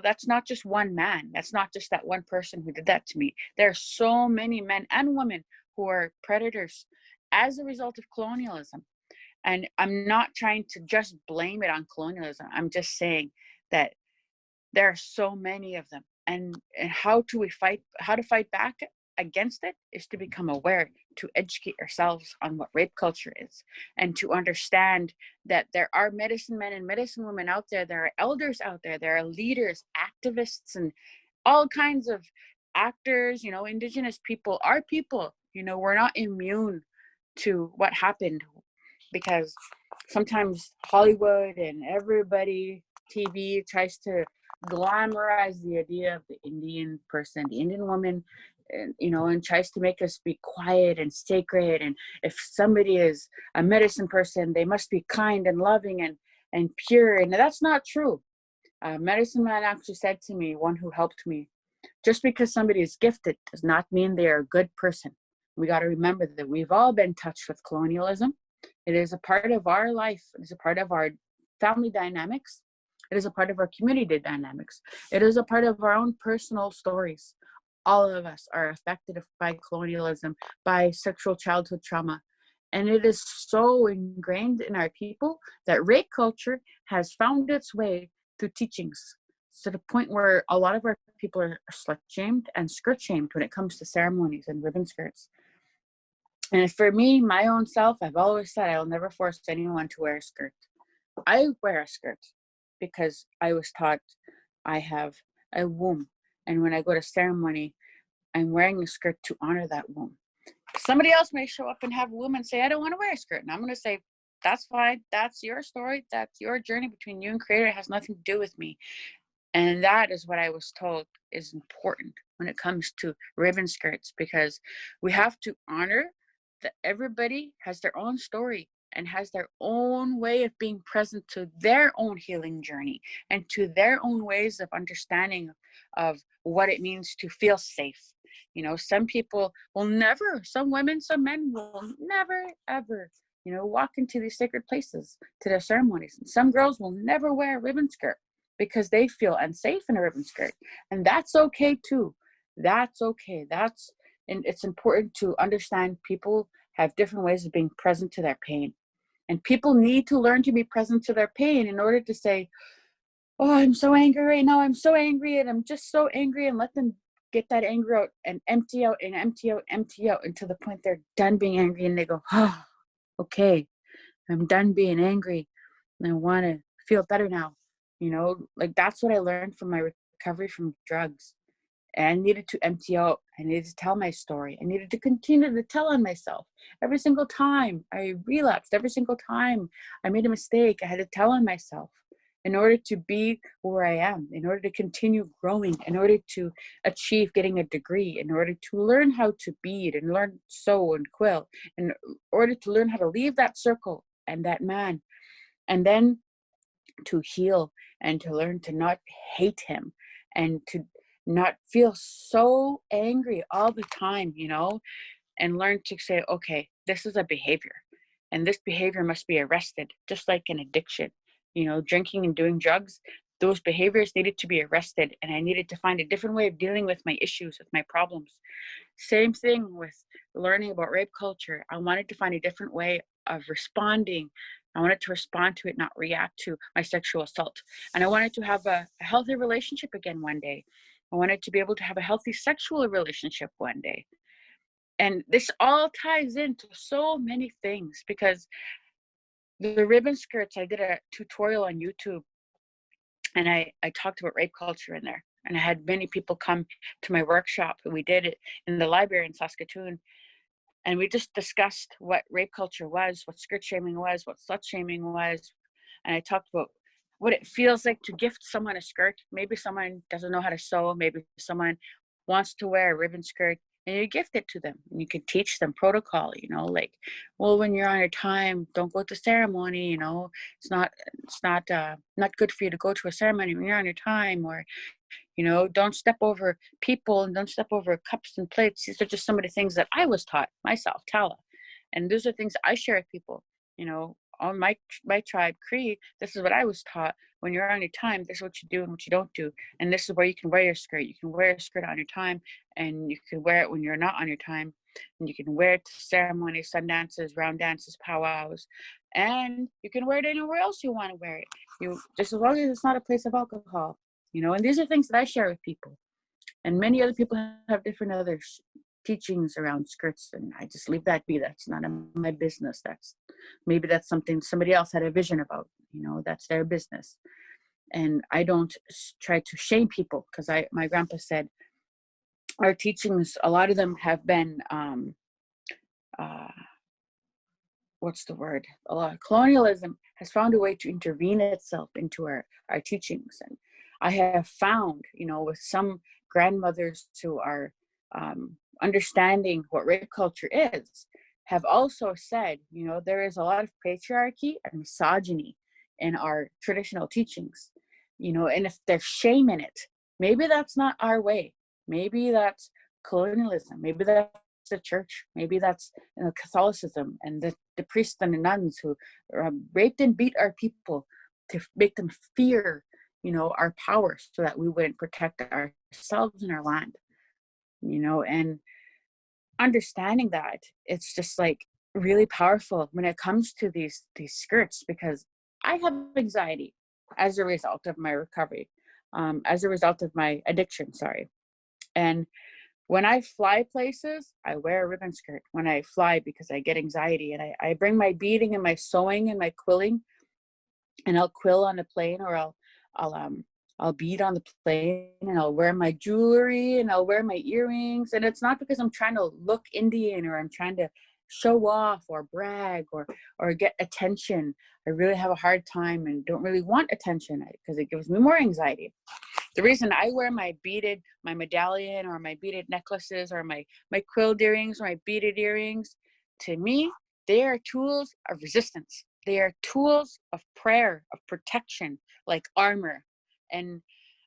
That's not just one man. That's not just that one person who did that to me. There are so many men and women who are predators as a result of colonialism. And I'm not trying to just blame it on colonialism. I'm just saying that there are so many of them. And how to fight back against it is to become aware, to educate ourselves on what rape culture is, and to understand that there are medicine men and medicine women out there, there are elders out there, there are leaders, activists, and all kinds of actors, Indigenous people are people, we're not immune to what happened, because sometimes Hollywood and everybody, TV tries to glamorize the idea of the Indian person, the Indian woman, and tries to make us be quiet and sacred. And if somebody is a medicine person, they must be kind and loving and pure. And that's not true. Medicine man actually said to me, one who helped me, just because somebody is gifted does not mean they are a good person. We got to remember that we've all been touched with colonialism. It is a part of our life. It is a part of our family dynamics. It is a part of our community dynamics. It is a part of our own personal stories. All of us are affected by colonialism, by sexual childhood trauma. And it is so ingrained in our people that rape culture has found its way through teachings, to the point where a lot of our people are slut shamed and skirt shamed when it comes to ceremonies and ribbon skirts. And for me, my own self, I've always said I'll never force anyone to wear a skirt. I wear a skirt because I was taught I have a womb. And when I go to ceremony, I'm wearing a skirt to honor that womb. Somebody else may show up and have a womb and say, I don't want to wear a skirt. And I'm going to say, that's fine. That's your story. That's your journey between you and Creator. It has nothing to do with me. And that is what I was told is important when it comes to ribbon skirts, because we have to honor that everybody has their own story and has their own way of being present to their own healing journey and to their own ways of understanding of what it means to feel safe. Some people will never, some women, some men will never, ever, walk into these sacred places to their ceremonies. And some girls will never wear a ribbon skirt because they feel unsafe in a ribbon skirt. And that's okay too. That's okay. And it's important to understand people have different ways of being present to their pain. And people need to learn to be present to their pain in order to say, oh, I'm so angry right now. I'm so angry and I'm just so angry, and let them get that anger out and empty out and empty out until the point they're done being angry and they go, oh, okay, I'm done being angry. and I want to feel better now. Like that's what I learned from my recovery from drugs. And I needed to empty out. I needed to tell my story. I needed to continue to tell on myself. Every single time I relapsed, every single time I made a mistake, I had to tell on myself in order to be where I am, in order to continue growing, in order to achieve getting a degree, in order to learn how to bead and learn sew and quill, in order to learn how to leave that circle and that man, and then to heal and to learn to not hate him and to not feel so angry all the time, and learn to say, okay, this is a behavior and this behavior must be arrested, just like an addiction. Drinking and doing drugs, those behaviors needed to be arrested, and I needed to find a different way of dealing with my issues, with my problems. Same thing with learning about rape culture. I wanted to find a different way of responding. I wanted to respond to it, not react to my sexual assault. And I wanted to have a healthy relationship again one day. I wanted to be able to have a healthy sexual relationship one day. And this all ties into so many things, because the ribbon skirts, I did a tutorial on YouTube, and I talked about rape culture in there. And I had many people come to my workshop, and we did it in the library in Saskatoon. And we just discussed what rape culture was, what skirt shaming was, what slut shaming was. And I talked about what it feels like to gift someone a skirt. Maybe someone doesn't know how to sew. Maybe someone wants to wear a ribbon skirt, and you gift it to them. And you can teach them protocol, like, well, when you're on your time, don't go to ceremony, it's not good for you to go to a ceremony when you're on your time, or don't step over people and don't step over cups and plates. These are just some of the things that I was taught myself, Tala. And those are things I share with people. On my tribe, Cree, this is what I was taught. When you're on your time, this is what you do and what you don't do. And this is where you can wear your skirt. You can wear a skirt on your time, and you can wear it when you're not on your time. And you can wear it to ceremonies, sun dances, round dances, powwows. And you can wear it anywhere else you want to wear it. Just as long as it's not a place of alcohol. And these are things that I share with people. And many other people have different other teachings around skirts, and I just leave that be. That's none of my business. Maybe that's something somebody else had a vision about. That's their business. And I don't try to shame people, because my grandpa said our teachings, a lot of them have been what's the word? A lot of colonialism has found a way to intervene itself into our teachings. And I have found, with some grandmothers who are understanding what rape culture is, have also said, there is a lot of patriarchy and misogyny in our traditional teachings, and if there's shame in it, maybe that's not our way. Maybe that's colonialism. Maybe that's the church. Maybe that's Catholicism and the priests and the nuns who raped and beat our people to make them fear, our power, so that we wouldn't protect ourselves and our land, and understanding that, it's just like really powerful when it comes to these skirts, because I have anxiety as a result of my recovery, as a result of my addiction, and when I fly places, I wear a ribbon skirt when I fly, because I get anxiety, and I bring my beading and my sewing and my quilling, and I'll quill on the plane, or I'll bead on the plane, and I'll wear my jewelry and I'll wear my earrings. And it's not because I'm trying to look Indian or I'm trying to show off or brag or get attention. I really have a hard time and don't really want attention, because it gives me more anxiety. The reason I wear my medallion or my beaded necklaces or my quilled earrings or my beaded earrings, to me, they are tools of resistance. They are tools of prayer, of protection, like armor. And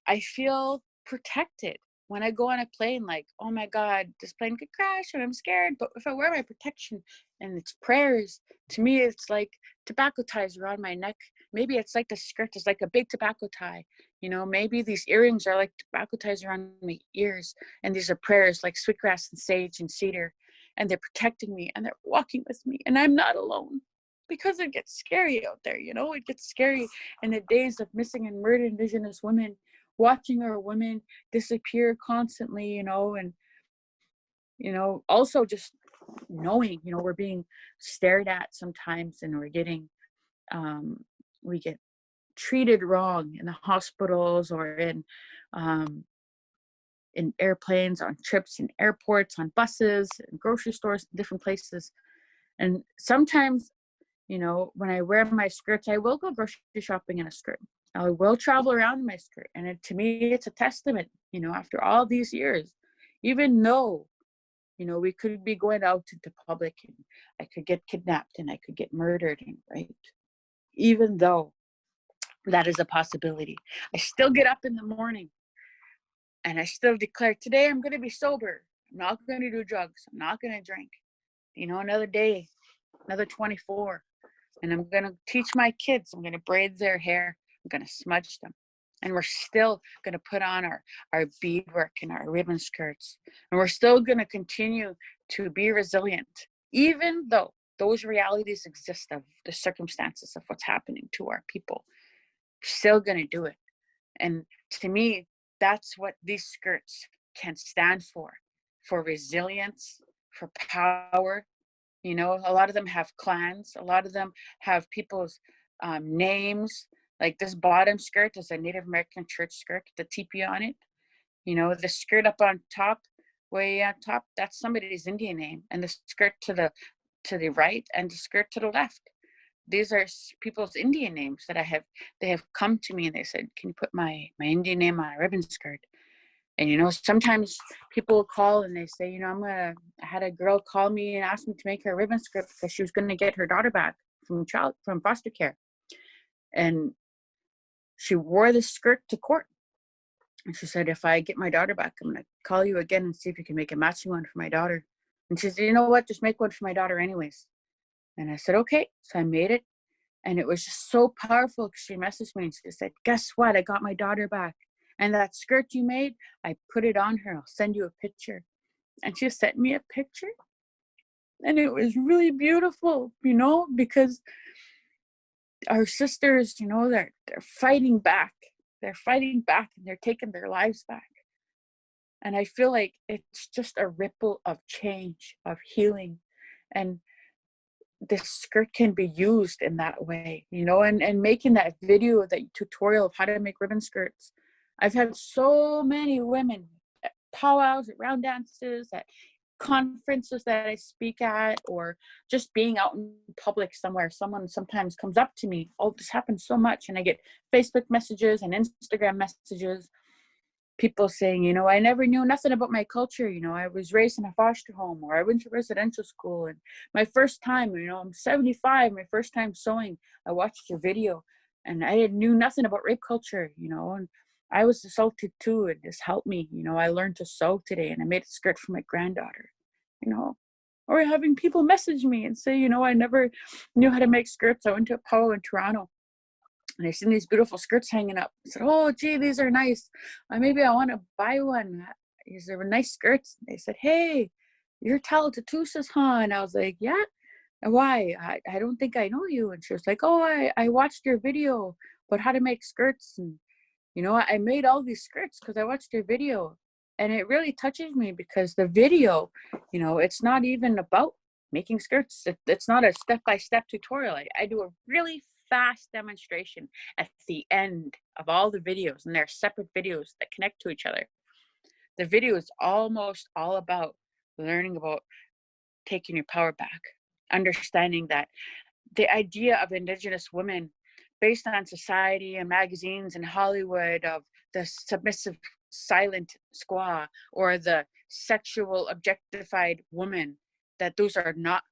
I feel protected when I go on a plane, like, oh my God, this plane could crash and I'm scared. But if I wear my protection and it's prayers, to me, it's like tobacco ties around my neck. Maybe it's like the skirt is like a big tobacco tie. Maybe these earrings are like tobacco ties around my ears. And these are prayers like sweetgrass and sage and cedar. And they're protecting me and they're walking with me. And I'm not alone, because it gets scary out there. It gets scary in the days of missing and murdered Indigenous women, watching our women disappear constantly, and, also just knowing, we're being stared at sometimes, and we're getting we get treated wrong in the hospitals or in airplanes, on trips, in airports, on buses, in grocery stores, different places. And sometimes, you know, when I wear my skirts, I will go grocery shopping in a skirt. I will travel around in my skirt. And to me, it's a testament, you know, after all these years, even though, you know, we could be going out into public and I could get kidnapped and I could get murdered, and, right? Even though that is a possibility, I still get up in the morning and I still declare, today I'm going to be sober. I'm not going to do drugs. I'm not going to drink. You know, another day, another 24. And I'm going to teach my kids. I'm going to braid their hair. I'm going to smudge them. And we're still going to put on our beadwork and our ribbon skirts. And we're still going to continue to be resilient, even though those realities exist of the circumstances of what's happening to our people. We're still going to do it. And to me, that's what these skirts can stand for resilience, for power. You know, a lot of them have clans. A lot of them have people's names. Like this bottom skirt is a Native American church skirt, the teepee on it. You know, the skirt up on top, way on top, that's somebody's Indian name. And the skirt to the right and the skirt to the left, these are people's Indian names that they have come to me and they said, can you put my Indian name on a ribbon skirt? And, you know, sometimes people will call and they say, you know, I had a girl call me and ask me to make her a ribbon skirt because she was going to get her daughter back from foster care. And she wore the skirt to court. And she said, if I get my daughter back, I'm going to call you again and see if you can make a matching one for my daughter. And she said, you know what, just make one for my daughter anyways. And I said, okay. So I made it. And it was just so powerful because she messaged me and she said, guess what? I got my daughter back. And that skirt you made, I put it on her. I'll send you a picture. And she sent me a picture. And it was really beautiful, you know, because our sisters, you know, they're fighting back. They're fighting back and they're taking their lives back. And I feel like it's just a ripple of change, of healing. And this skirt can be used in that way, you know, and making that video, that tutorial of how to make ribbon skirts. I've had so many women at powwows, at round dances, at conferences that I speak at, or just being out in public somewhere. Someone sometimes comes up to me, oh, this happens so much. And I get Facebook messages and Instagram messages, people saying, you know, I never knew nothing about my culture. You know, I was raised in a foster home, or I went to residential school. And my first time, you know, I'm 75, my first time sewing, I watched your video and I knew nothing about rape culture, you know, and I was assaulted too. And this helped me, you know, I learned to sew today and I made a skirt for my granddaughter, you know. Or having people message me and say, you know, I never knew how to make skirts. I went to a powwow in Toronto and I seen these beautiful skirts hanging up. I said, oh, gee, these are nice. Maybe I want to buy one. These are nice skirts. They said, hey, you're Tala Tootoosis, huh? And I was like, yeah. Why? I don't think I know you. And she was like, oh, I watched your video about how to make skirts. And, you know, I made all these skirts because I watched your video. And it really touches me because the video, you know, it's not even about making skirts. It's not a step-by-step tutorial. I do a really fast demonstration at the end of all the videos, and they're separate videos that connect to each other. The video is almost all about learning about taking your power back, understanding that the idea of Indigenous women based on society and magazines and Hollywood of the submissive silent squaw or the sexual objectified woman, that those are not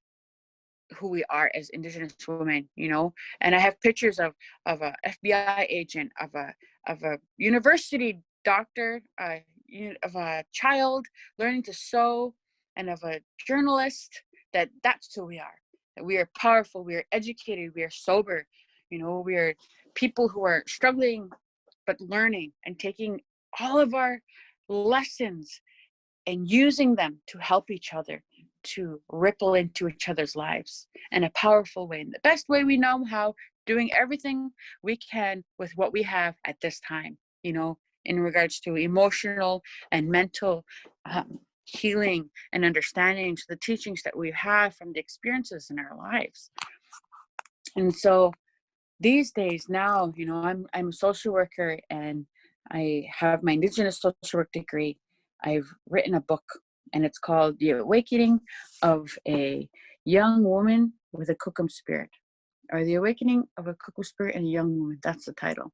who we are as Indigenous women, you know. And I have pictures of a FBI agent, of a university doctor, of a child learning to sew, and of a journalist. That's who we are. That we are powerful, we are educated, we are sober, you know. We are people who are struggling but learning and taking all of our lessons and using them to help each other, to ripple into each other's lives in a powerful way, in the best way we know how, doing everything we can with what we have at this time, you know, in regards to emotional and mental healing and understanding to the teachings that we have from the experiences in our lives. And so these days now, you know, I'm a social worker and I have my Indigenous social work degree. I've written a book and it's called The Awakening of a Young Woman with a Kukum Spirit, or The Awakening of a Kukum Spirit and a Young Woman. That's the title.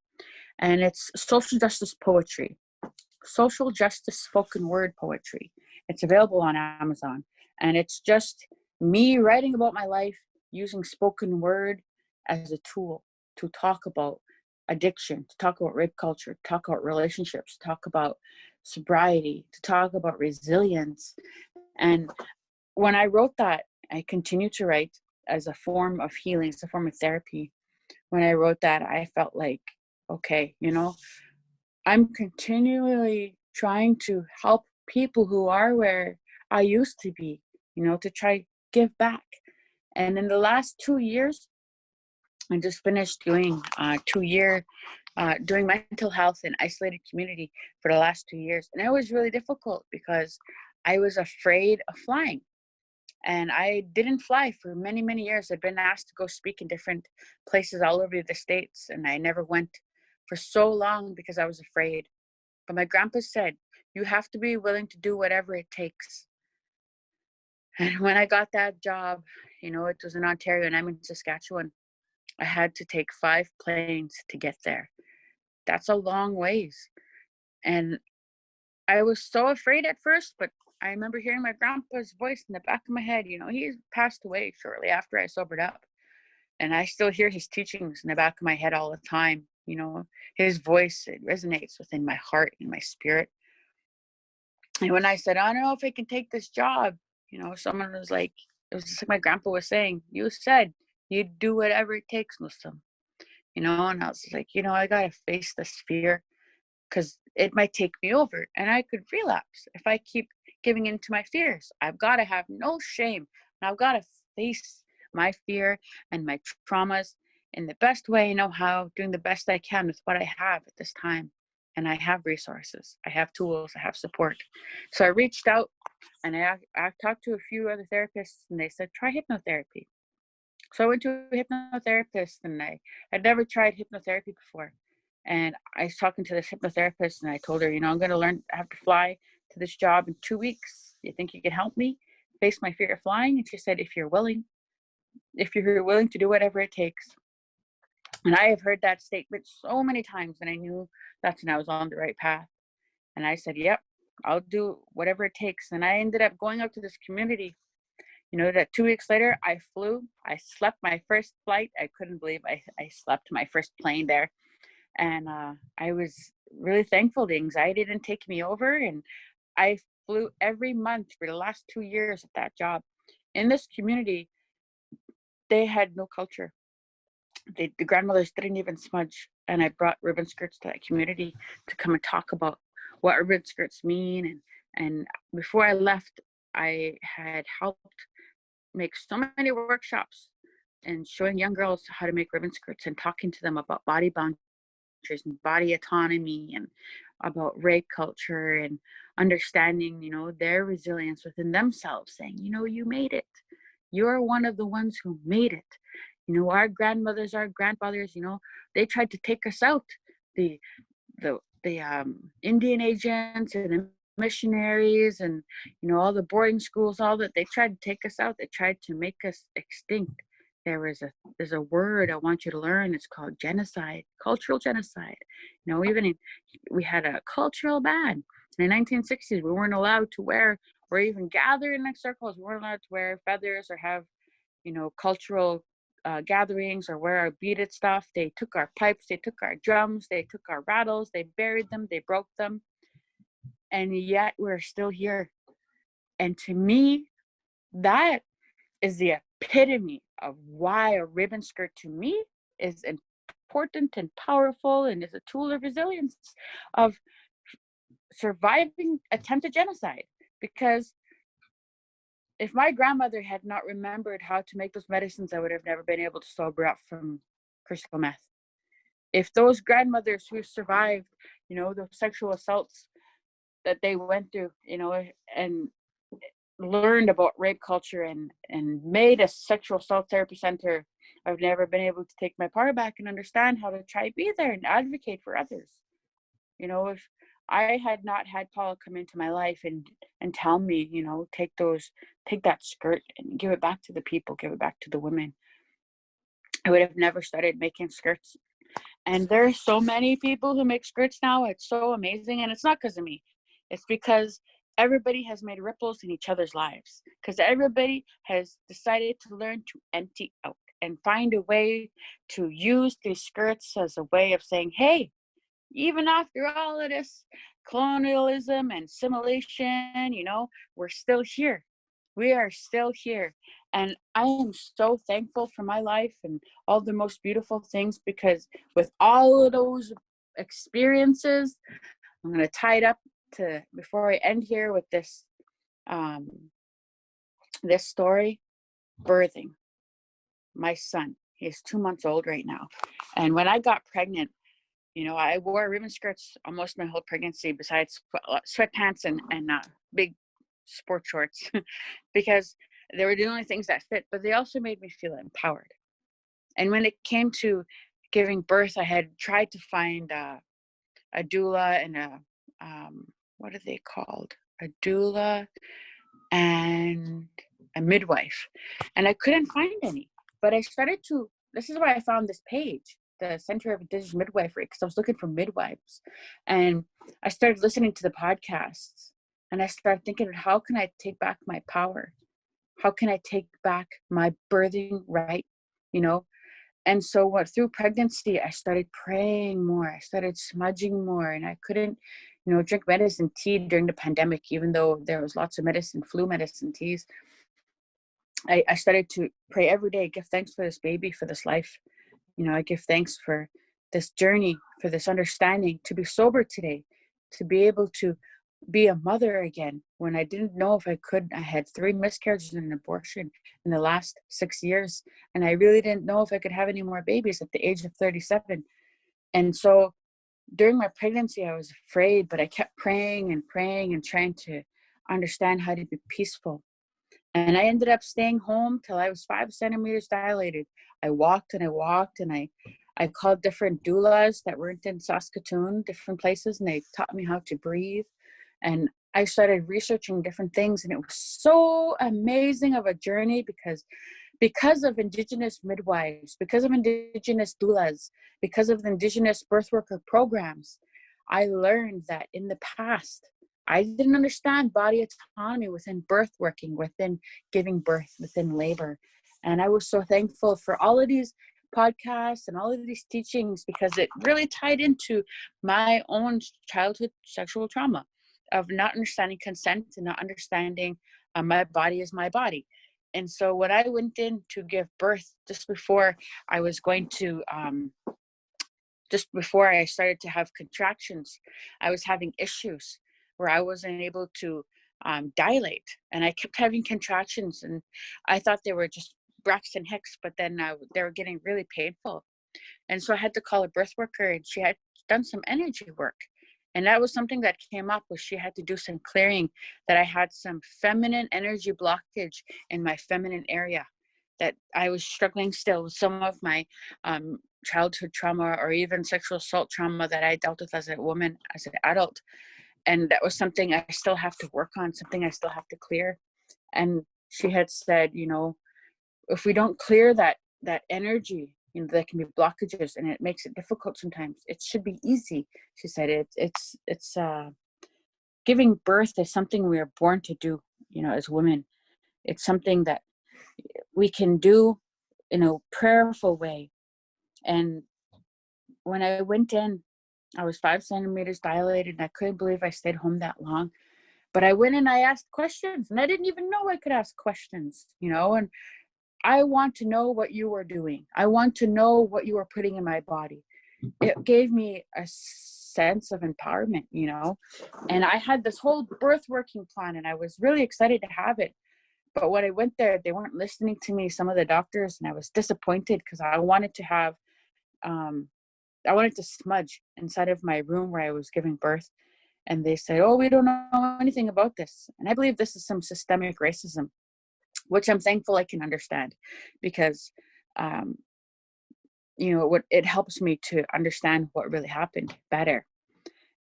And it's social justice poetry, social justice spoken word poetry. It's available on Amazon. And it's just me writing about my life using spoken word as a tool to talk about addiction, to talk about rape culture, to talk about relationships, to talk about sobriety, to talk about resilience. And when I wrote that, I continued to write as a form of healing, as a form of therapy. When I wrote that, I felt like, okay, you know, I'm continually trying to help people who are where I used to be, you know, to try give back. And in the last 2 years, I just finished doing 2 year doing mental health in isolated community for the last 2 years, and it was really difficult because I was afraid of flying, and I didn't fly for many many years. I've been asked to go speak in different places all over the states, and I never went for so long because I was afraid. But my grandpa said, you have to be willing to do whatever it takes. And when I got that job, you know, it was in Ontario and I'm in Saskatchewan, I had to take 5 planes to get there. That's a long ways. And I was so afraid at first, but I remember hearing my grandpa's voice in the back of my head. You know, he passed away shortly after I sobered up. And I still hear his teachings in the back of my head all the time. You know, his voice, it resonates within my heart and my spirit. And when I said, I don't know if I can take this job, you know, someone was like, it was just like my grandpa was saying, you said you'd do whatever it takes, Muslim, you know, and I was like, you know, I got to face this fear because it might take me over and I could relapse if I keep giving in to my fears. I've got to have no shame and I've got to face my fear and my traumas in the best way I know how, doing the best I can with what I have at this time. And I have resources, I have tools, I have support. So I reached out and I talked to a few other therapists and they said, try hypnotherapy. So I went to a hypnotherapist and I'd never tried hypnotherapy before. And I was talking to this hypnotherapist and I told her, you know, I'm going to learn, I have to fly to this job in 2 weeks. Do you think you can help me face my fear of flying? And she said, if you're willing to do whatever it takes. And I have heard that statement so many times and I knew that's when I was on the right path. And I said, yep, I'll do whatever it takes. And I ended up going up to this community. You know, that 2 weeks later, I flew. I slept my first flight. I couldn't believe I slept my first plane there. And I was really thankful. The anxiety didn't take me over. And I flew every month for the last 2 years at that job. In this community, they had no culture. The grandmothers didn't even smudge. And I brought ribbon skirts to that community to come and talk about what ribbon skirts mean. And before I left, I had helped make so many workshops and showing young girls how to make ribbon skirts and talking to them about body boundaries and body autonomy and about rape culture and understanding, you know, their resilience within themselves, saying, you know, you made it. You're one of the ones who made it. You know, our grandmothers, our grandfathers, you know, they tried to take us out. The Indian agents and the missionaries and, you know, all the boarding schools, all that, they tried to take us out. They tried to make us extinct. There's a word I want you to learn. It's called genocide, cultural genocide. You know, we had a cultural ban. In the 1960s, we weren't allowed to wear or even gather in circles. We weren't allowed to wear feathers or have, you know, cultural gatherings or wear our beaded stuff. They took our pipes, they took our drums, they took our rattles, they buried them, they broke them. And yet we're still here. And to me, that is the epitome of why a ribbon skirt to me is important and powerful and is a tool of resilience, of surviving attempted genocide. Because if my grandmother had not remembered how to make those medicines, I would have never been able to sober up from crystal meth. If those grandmothers who survived, you know, those sexual assaults that they went through, you know, and learned about rape culture and made a sexual assault therapy center I've never been able to take my power back and understand how to try be there and advocate for others. You know, if I had not had Paula come into my life and tell me, you know, take that skirt and give it back to the people, give it back to the women, I would have never started making skirts. And there are so many people who make skirts now. It's so amazing. And it's not because of me. It's because everybody has made ripples in each other's lives. Because everybody has decided to learn to empty out and find a way to use these skirts as a way of saying, hey, even after all of this colonialism and assimilation, you know, we're still here. We are still here. And I am so thankful for my life and all the most beautiful things, because with all of those experiences, I'm going to tie it up to, before I end here with this, this story, birthing my son. He is 2 months old right now. And when I got pregnant, you know, I wore ribbon skirts almost my whole pregnancy, besides sweatpants and big sport shorts, because they were the only things that fit, but they also made me feel empowered. And when it came to giving birth, I had tried to find a doula and what are they called? A doula and a midwife. And I couldn't find any, but I started to, this is why I found this page, the Center of Indigenous Midwifery, because I was looking for midwives. And I started listening to the podcasts, and I started thinking, how can I take back my power? How can I take back my birthing right? You know? And so through pregnancy, I started praying more. I started smudging more, and I couldn't, you know, drink medicine tea during the pandemic, even though there was lots of medicine, flu medicine teas. I started to pray every day, give thanks for this baby, for this life. You know, I give thanks for this journey, for this understanding, to be sober today, to be able to be a mother again when I didn't know if I could. I had 3 miscarriages and an abortion in the last 6 years, and I really didn't know if I could have any more babies at the age of 37. And so during my pregnancy, I was afraid, but I kept praying and praying and trying to understand how to be peaceful. And I ended up staying home till I was 5 centimeters dilated. I walked and I walked, and I called different doulas that weren't in Saskatoon, different places, and they taught me how to breathe. And I started researching different things, and it was so amazing of a journey, because of Indigenous midwives, because of Indigenous doulas, because of the Indigenous birth worker programs. I learned that in the past, I didn't understand body autonomy within birth working, within giving birth, within labor. And I was so thankful for all of these podcasts and all of these teachings, because it really tied into my own childhood sexual trauma of not understanding consent and not understanding my body is my body. And so when I went in to give birth, just before I was going to, just before I started to have contractions, I was having issues where I wasn't able to dilate, and I kept having contractions, and I thought they were just Braxton Hicks, but then they were getting really painful. And so I had to call a birth worker, and she had done some energy work. And that was something that came up, was she had to do some clearing, that I had some feminine energy blockage in my feminine area, that I was struggling still with some of my childhood trauma, or even sexual assault trauma that I dealt with as a woman, as an adult. And that was something I still have to work on, something I still have to clear. And she had said, you know, if we don't clear that energy, you know, there can be blockages, and it makes it difficult sometimes. It should be easy. She said it's giving birth is something we are born to do, you know, as women. It's something that we can do in a prayerful way. And when I went in, I was 5 centimeters dilated, and I couldn't believe I stayed home that long. But I went and I asked questions, and I didn't even know I could ask questions, you know, and I want to know what you were doing. I want to know what you were putting in my body. It gave me a sense of empowerment, you know, and I had this whole birth working plan, and I was really excited to have it. But when I went there, they weren't listening to me, some of the doctors, and I was disappointed, because I wanted to have, I wanted to smudge inside of my room where I was giving birth. And they said, oh, we don't know anything about this. And I believe this is some systemic racism, which I'm thankful I can understand, because it helps me to understand what really happened better.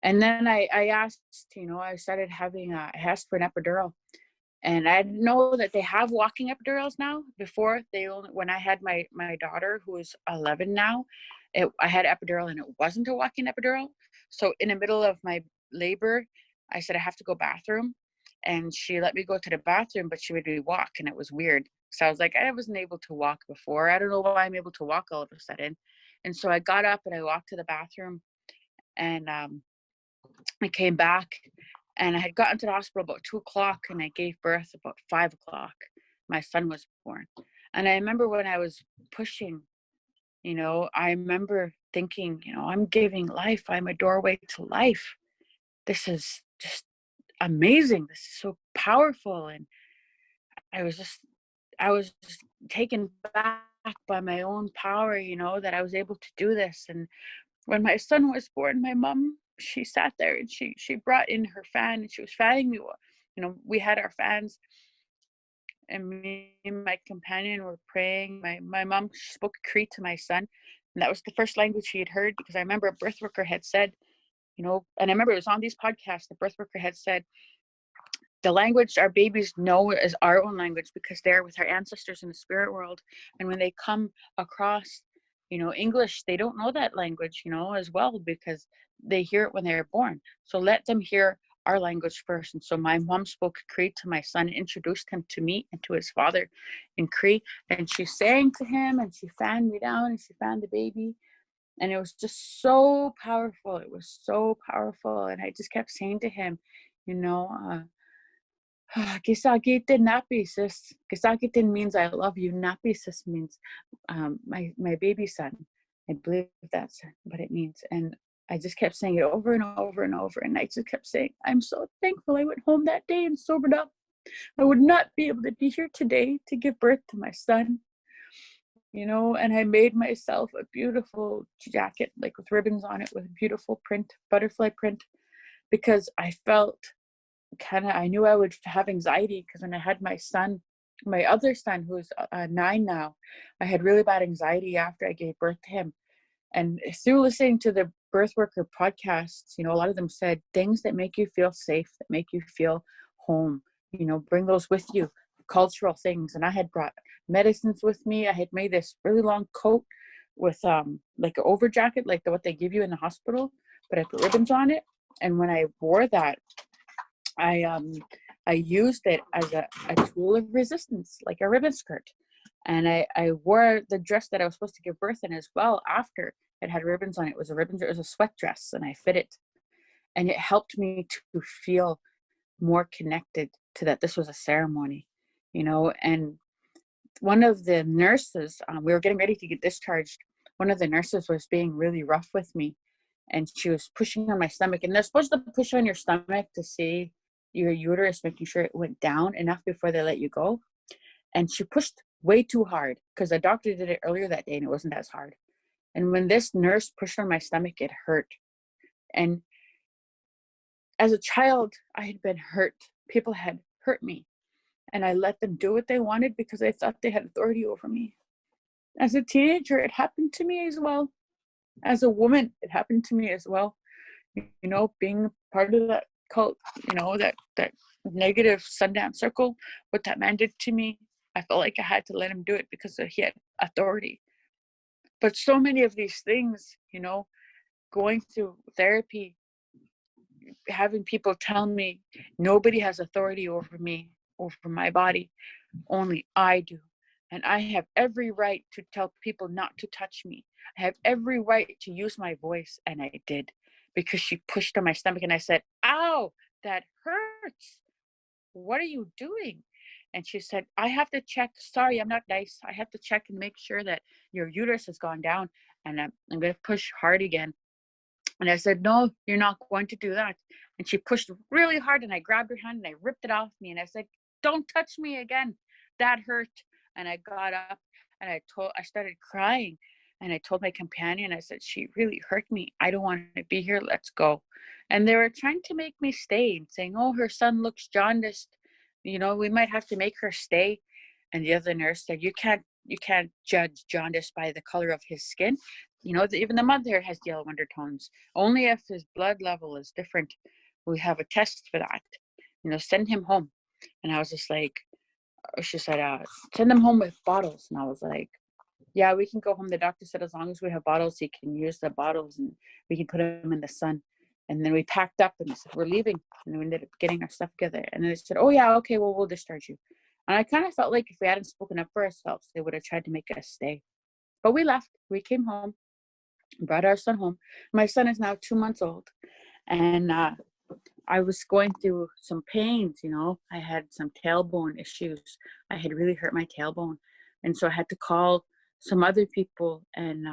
And then I asked, I started having, I asked for an epidural. And I know that they have walking epidurals now. Before, when I had my daughter, who is 11 now, I had epidural and it wasn't a walking epidural. So in the middle of my labor, I said, I have to go bathroom. And she let me go to the bathroom, but she made me walk, and it was weird. So I was like, I wasn't able to walk before. I don't know why I'm able to walk all of a sudden. And so I got up and I walked to the bathroom, and I came back, and I had gotten to the hospital about 2:00, and I gave birth about 5:00. My son was born. And I remember when I was pushing, I remember thinking, I'm giving life. I'm a doorway to life. This is just amazing. This is so powerful. And I was just taken back by my own power, that I was able to do this. And when my son was born, my mom, she sat there and she brought in her fan and she was fanning me. We had our fans, and me and my companion were praying. My mom spoke Cree to my son, and that was the first language he had heard, because I remember a birth worker had said, and I remember it was on these podcasts, the birth worker had said, the language our babies know is our own language, because they're with our ancestors in the spirit world. And when they come across, English, they don't know that language, as well, because they hear it when they're born. So let them hear our language first. And so my mom spoke Cree to my son, introduced him to me and to his father in Cree. And she sang to him, and she fanned me down, and she fanned the baby. And it was just so powerful. It was so powerful. And I just kept saying to him, Gisagitin napi, sis. Gisagitin means I love you. Napi, sis, means my baby son. I believe that's what it means. And I just kept saying it over and over and over. And I just kept saying, I'm so thankful I went home that day and sobered up. I would not be able to be here today to give birth to my son. And I made myself a beautiful jacket, like with ribbons on it, with beautiful print, butterfly print, because I felt I knew I would have anxiety, because when I had my son, my other son, who's 9 now, I had really bad anxiety after I gave birth to him. And through listening to the birth worker podcasts, a lot of them said things that make you feel safe, that make you feel home, bring those with you, cultural things. And I had brought medicines with me. I had made this really long coat with like an over jacket, like what they give you in the hospital, but I put ribbons on it. And when I wore that, I used it as a tool of resistance, like a ribbon skirt. And I wore the dress that I was supposed to give birth in as well after. It had ribbons on it. It was a sweat dress, and I fit it. And it helped me to feel more connected to that this was a ceremony, and one of the nurses, we were getting ready to get discharged. One of the nurses was being really rough with me, and she was pushing on my stomach. And they're supposed to push on your stomach to see your uterus, making sure it went down enough before they let you go. And she pushed way too hard, because the doctor did it earlier that day and it wasn't as hard. And when this nurse pushed on my stomach, it hurt. And as a child, I had been hurt. People had hurt me, and I let them do what they wanted because I thought they had authority over me. As a teenager, it happened to me as well. As a woman, it happened to me as well. Being part of that cult, that negative Sundance circle, what that man did to me, I felt like I had to let him do it because he had authority. But so many of these things, going through therapy, having people tell me nobody has authority over me, over my body, only I do. And I have every right to tell people not to touch me. I have every right to use my voice, and I did, because she pushed on my stomach, and I said, ow, that hurts. What are you doing? And she said, I have to check. Sorry, I'm not nice. I have to check and make sure that your uterus has gone down, and I'm going to push hard again. And I said, no, you're not going to do that. And she pushed really hard, and I grabbed her hand and I ripped it off me. And I said, don't touch me again. That hurt. And I got up and I started crying. And I told my companion, I said, she really hurt me. I don't want to be here. Let's go. And they were trying to make me stay, saying, oh, her son looks jaundiced. We might have to make her stay. And the other nurse said, you can't you can't judge jaundice by the color of his skin. You know, even the mother has yellow undertones. Only if his blood level is different, we have a test for that. You know, send him home. And I was just like, she said, send them home with bottles. And I was like, yeah, we can go home. The doctor said as long as we have bottles, he can use the bottles and we can put them in the sun. And then we packed up and said, we're leaving. And we ended up getting our stuff together. And then they said, oh, yeah, okay, well, we'll discharge you. And I kind of felt like if we hadn't spoken up for ourselves, they would have tried to make us stay. But we left. We came home, brought our son home. My son is now 2 months old. And I was going through some pains, you know. I had some tailbone issues. I had really hurt my tailbone. And so I had to call some other people and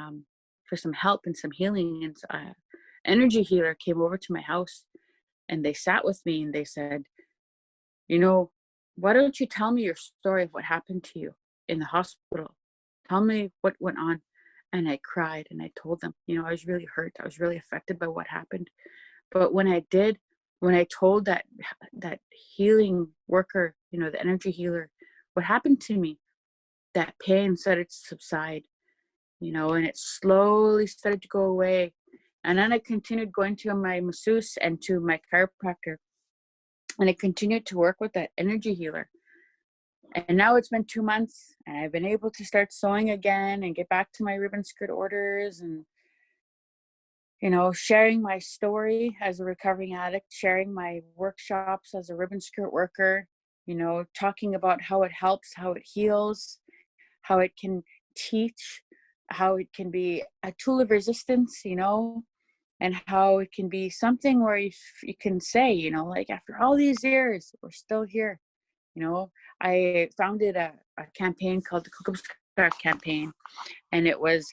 for some help and some healing. And so energy healer came over to my house and they sat with me and they said, you know, why don't you tell me your story of what happened to you in the hospital? Tell me what went on. And I cried and I told them, you know, I was really hurt. I was really affected by what happened. But when I told that healing worker, you know, the energy healer, what happened to me, that pain started to subside, you know, and it slowly started to go away. And then I continued going to my masseuse and to my chiropractor. And I continued to work with that energy healer. And now it's been 2 months and I've been able to start sewing again and get back to my ribbon skirt orders and, you know, sharing my story as a recovering addict, sharing my workshops as a ribbon skirt worker, you know, talking about how it helps, how it heals, how it can teach, how it can be a tool of resistance, you know, and how it can be something where you can say, you know, like after all these years, we're still here. You know, I founded a campaign called the Cook Up campaign, and it was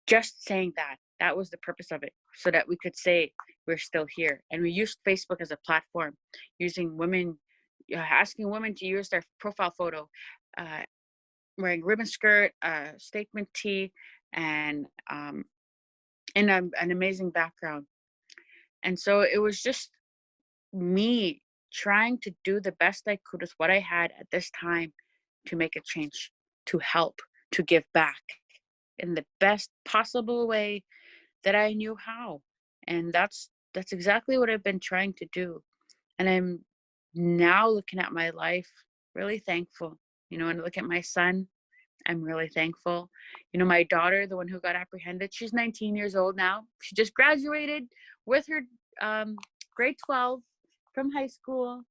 just saying that. That was the purpose of it, so that we could say we're still here. And we used Facebook as a platform, using women, asking women to use their profile photo, wearing ribbon skirt, statement tee, and in an amazing background. And so it was just me trying to do the best I could with what I had at this time to make a change, to help, to give back in the best possible way that I knew how. And that's exactly what I've been trying to do. And I'm now looking at my life really thankful. You know, and look at my son, I'm really thankful. You know, my daughter, the one who got apprehended, she's 19 years old now. She just graduated with her grade 12 from high school.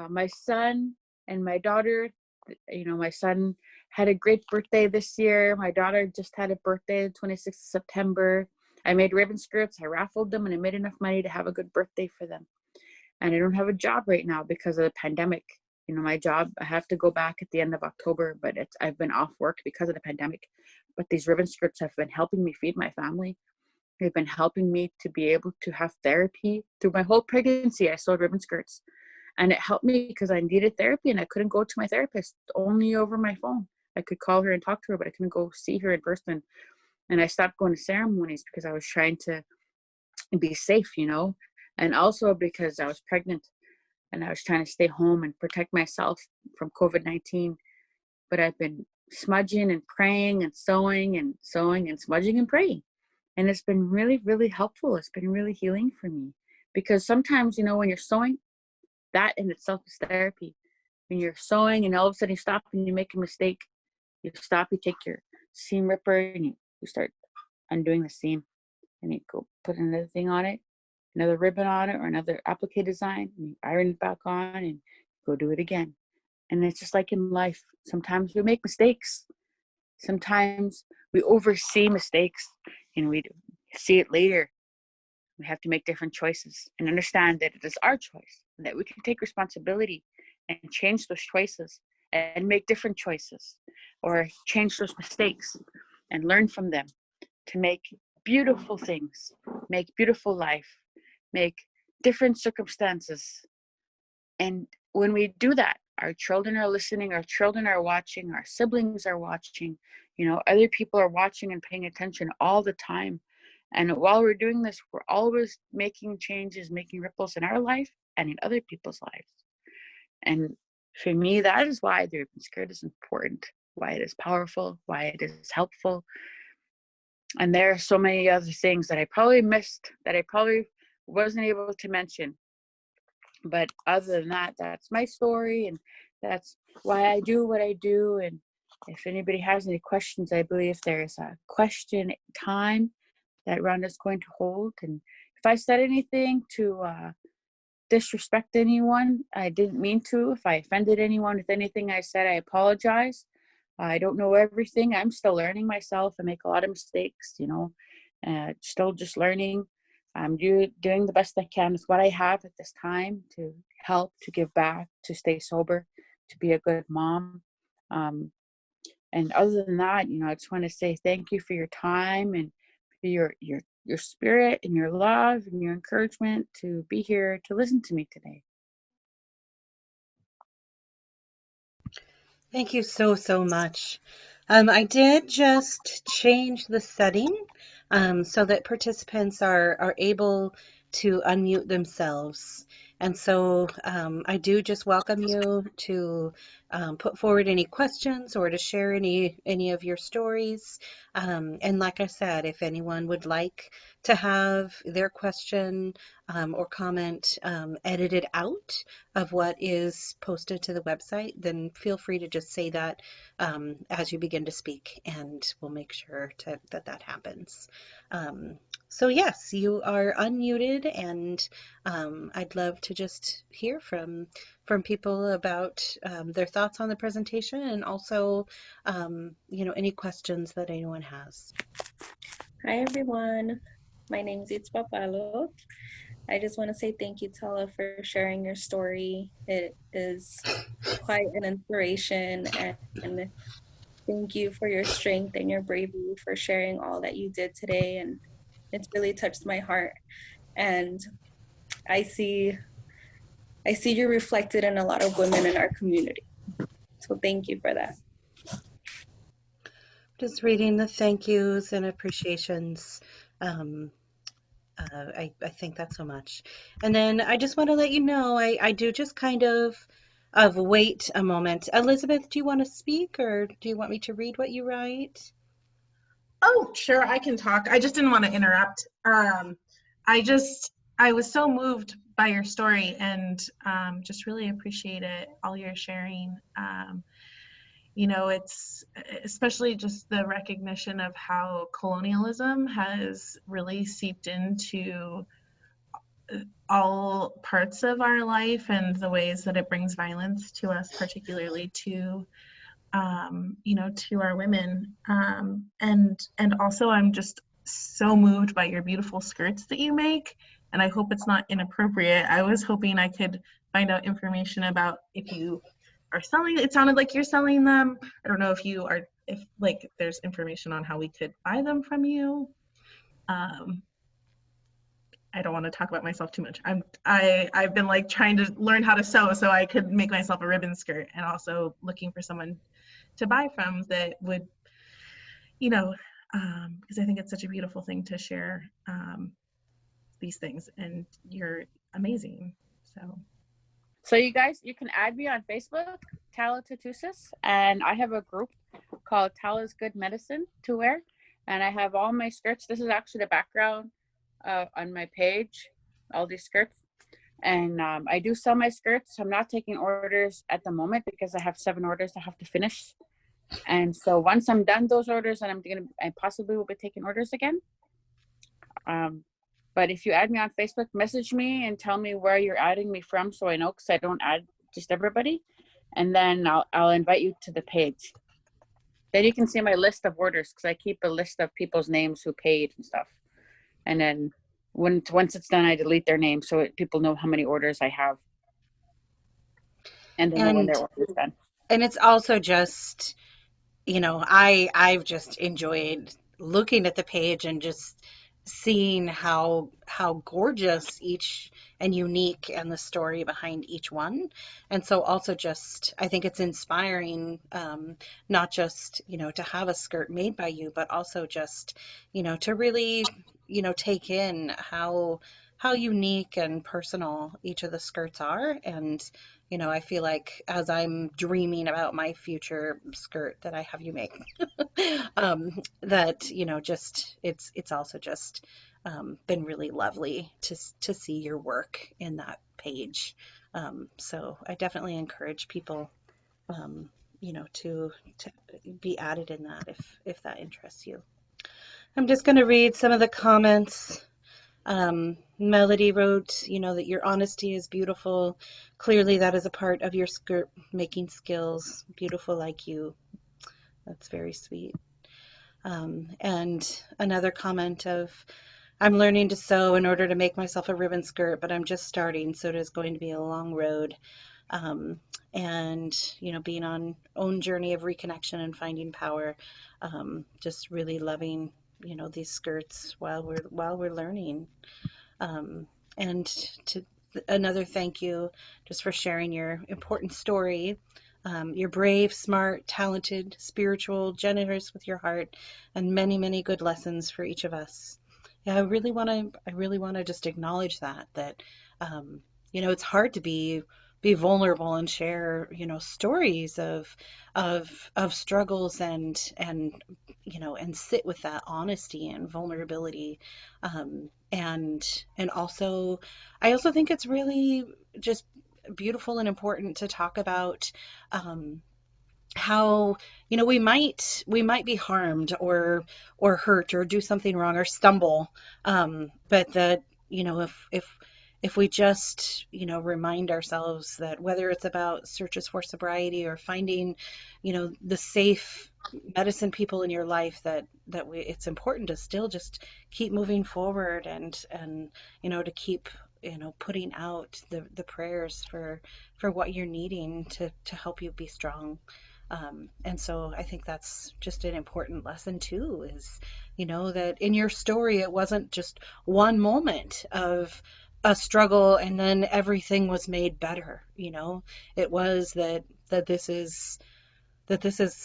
My son and my daughter, you know, my son had a great birthday this year. My daughter just had a birthday, 26th of September. I made ribbon skirts, I raffled them, and I made enough money to have a good birthday for them. And I don't have a job right now because of the pandemic. You know, my job, I have to go back at the end of October, but I've been off work because of the pandemic. But these ribbon skirts have been helping me feed my family. They've been helping me to be able to have therapy. Through my whole pregnancy, I sewed ribbon skirts. And it helped me because I needed therapy and I couldn't go to my therapist, only over my phone. I could call her and talk to her, but I couldn't go see her in person. And I stopped going to ceremonies because I was trying to be safe, you know, and also because I was pregnant and I was trying to stay home and protect myself from COVID-19. But I've been smudging and praying and sewing and smudging and praying. And it's been really, really helpful. It's been really healing for me. Because sometimes, you know, when you're sewing, that in itself is therapy. When you're sewing and all of a sudden you stop and you make a mistake, you stop, you take your seam ripper and you start undoing the seam. And you go put another thing on it, another ribbon on it, or another applique design, and you iron it back on and go do it again. And it's just like in life. Sometimes we make mistakes. Sometimes we oversee mistakes and we see it later. We have to make different choices and understand that it is our choice and that we can take responsibility and change those choices and make different choices or change those mistakes and learn from them to make beautiful things, make beautiful life, make different circumstances. And when we do that, our children are listening, our children are watching, our siblings are watching, you know, other people are watching and paying attention all the time. And while we're doing this, we're always making changes, making ripples in our life and in other people's lives. And for me, that is why the ribbon skirt is important. why it is powerful, why it is helpful. And there are so many other things that I probably missed, that I probably wasn't able to mention. But other than that, that's my story, and that's why I do what I do. And if anybody has any questions, I believe there's a question time that Rhonda's going to hold. And if I said anything to disrespect anyone, I didn't mean to. If I offended anyone with anything I said, I apologize. I don't know everything. I'm still learning myself. I make a lot of mistakes, still just learning. I'm doing the best I can with what I have at this time to help, to give back, to stay sober, to be a good mom. And other than that, I just want to say thank you for your time and for your spirit and your love and your encouragement to be here to listen to me today. Thank you so, so much. I did just change the setting so that participants are able to unmute themselves. And so I do just welcome you to put forward any questions or to share any of your stories. And like I said, if anyone would like to have their question or comment edited out of what is posted to the website, then feel free to just say that as you begin to speak, and we'll make sure that happens. Um, so yes, you are unmuted, and I'd love to just hear from people about their thoughts on the presentation, and also, any questions that anyone has. Hi everyone, my name is Itz Papalo. I just want to say thank you, Tala, for sharing your story. It is quite an inspiration, and thank you for your strength and your bravery for sharing all that you did today. And it's really touched my heart. And I see you reflected in a lot of women in our community. So thank you for that. Just reading the thank yous and appreciations. Um, I think that so much. And then I just want to let you know, I do just kind of wait a moment. Elizabeth, do you want to speak, or do you want me to read what you write? Oh, sure, I can talk. I just didn't want to interrupt. I was so moved by your story, and just really appreciate it, all your sharing. It's especially just the recognition of how colonialism has really seeped into all parts of our life and the ways that it brings violence to us, particularly to to our women. And also I'm just so moved by your beautiful skirts that you make, and I hope it's not inappropriate. I was hoping I could find out information about if you are selling. It sounded like you're selling them. I don't know if like there's information on how we could buy them from you. I don't want to talk about myself too much. I've been like trying to learn how to sew so I could make myself a ribbon skirt, and also looking for someone to buy from that would, because I think it's such a beautiful thing to share these things, and you're amazing. So you guys, you can add me on Facebook, Tala Tootoosis, and I have a group called Tala's Good Medicine to Wear, and I have all my skirts. This is actually the background on my page, all these skirts. And I do sell my skirts. I'm not taking orders at the moment because I have 7 orders I have to finish. And so once I'm done those orders, and I possibly will be taking orders again. But if you add me on Facebook, message me and tell me where you're adding me from, so I know, because I don't add just everybody. And then I'll invite you to the page. Then you can see my list of orders, because I keep a list of people's names who paid and stuff. And then once it's done, I delete their names so people know how many orders I have. And they know when their order is done. And it's also just, I've just enjoyed looking at the page and just seeing how gorgeous each and unique and the story behind each one. And so also just, I think it's inspiring, not just, to have a skirt made by you, but also just, to really, take in how unique and personal each of the skirts are, and you know, I feel like as I'm dreaming about my future skirt that I have you make, that, you know, just it's also just been really lovely to see your work in that page. So I definitely encourage people, you know, to be added in that if that interests you. I'm just going to read some of the comments. Melody wrote, you know, that your honesty is beautiful. Clearly, that is a part of your skirt making skills. Beautiful like you. That's very sweet. And another comment of, I'm learning to sew in order to make myself a ribbon skirt, but I'm just starting, so it is going to be a long road. Um, and, you know, being on own journey of reconnection and finding power, just really loving, you know, these skirts while we're learning. Um, and to another thank you just for sharing your important story. You're brave, smart, talented, spiritual, generous with your heart, and many, many good lessons for each of us. Yeah, I really want to just acknowledge that, you know, it's hard to be vulnerable and share, you know, stories of struggles and you know, and sit with that honesty and vulnerability. And also, I also think it's really just beautiful and important to talk about um, how, you know, we might be harmed or hurt or do something wrong or stumble, but that, you know, if we just, you know, remind ourselves that whether it's about searches for sobriety or finding, you know, the safe medicine people in your life, that it's important to still just keep moving forward and you know, to keep, you know, putting out the prayers for what you're needing to help you be strong. And so I think that's just an important lesson too, is, you know, that in your story, it wasn't just one moment of a struggle and then everything was made better. You know, it was that this is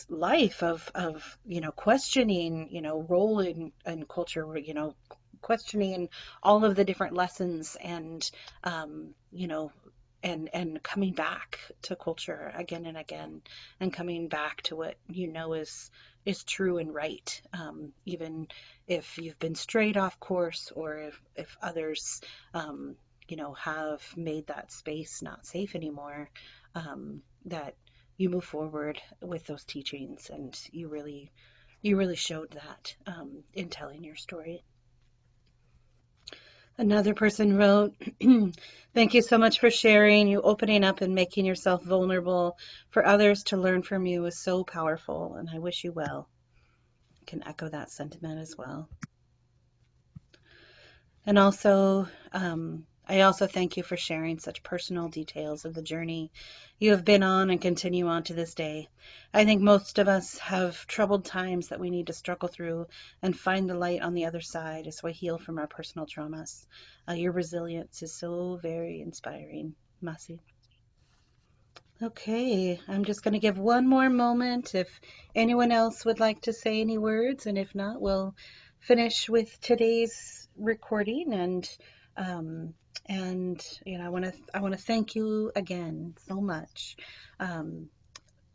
life of, you know, questioning, you know, role in culture, you know, questioning all of the different lessons and, you know, and coming back to culture again and again, and coming back to what you know is true and right, even if you've been strayed off course, or if others, you know, have made that space not safe anymore, that you move forward with those teachings, and you really showed that, in telling your story. Another person wrote, thank you so much for sharing. You opening up and making yourself vulnerable for others to learn from you is so powerful, and I wish you well. I can echo that sentiment as well. And also, I also thank you for sharing such personal details of the journey you have been on and continue on to this day. I think most of us have troubled times that we need to struggle through and find the light on the other side as we heal from our personal traumas. Your resilience is so very inspiring, Masi. Okay, I'm just going to give one more moment if anyone else would like to say any words, and if not, we'll finish with today's recording. Um, and you know, I want to thank you again so much. Um,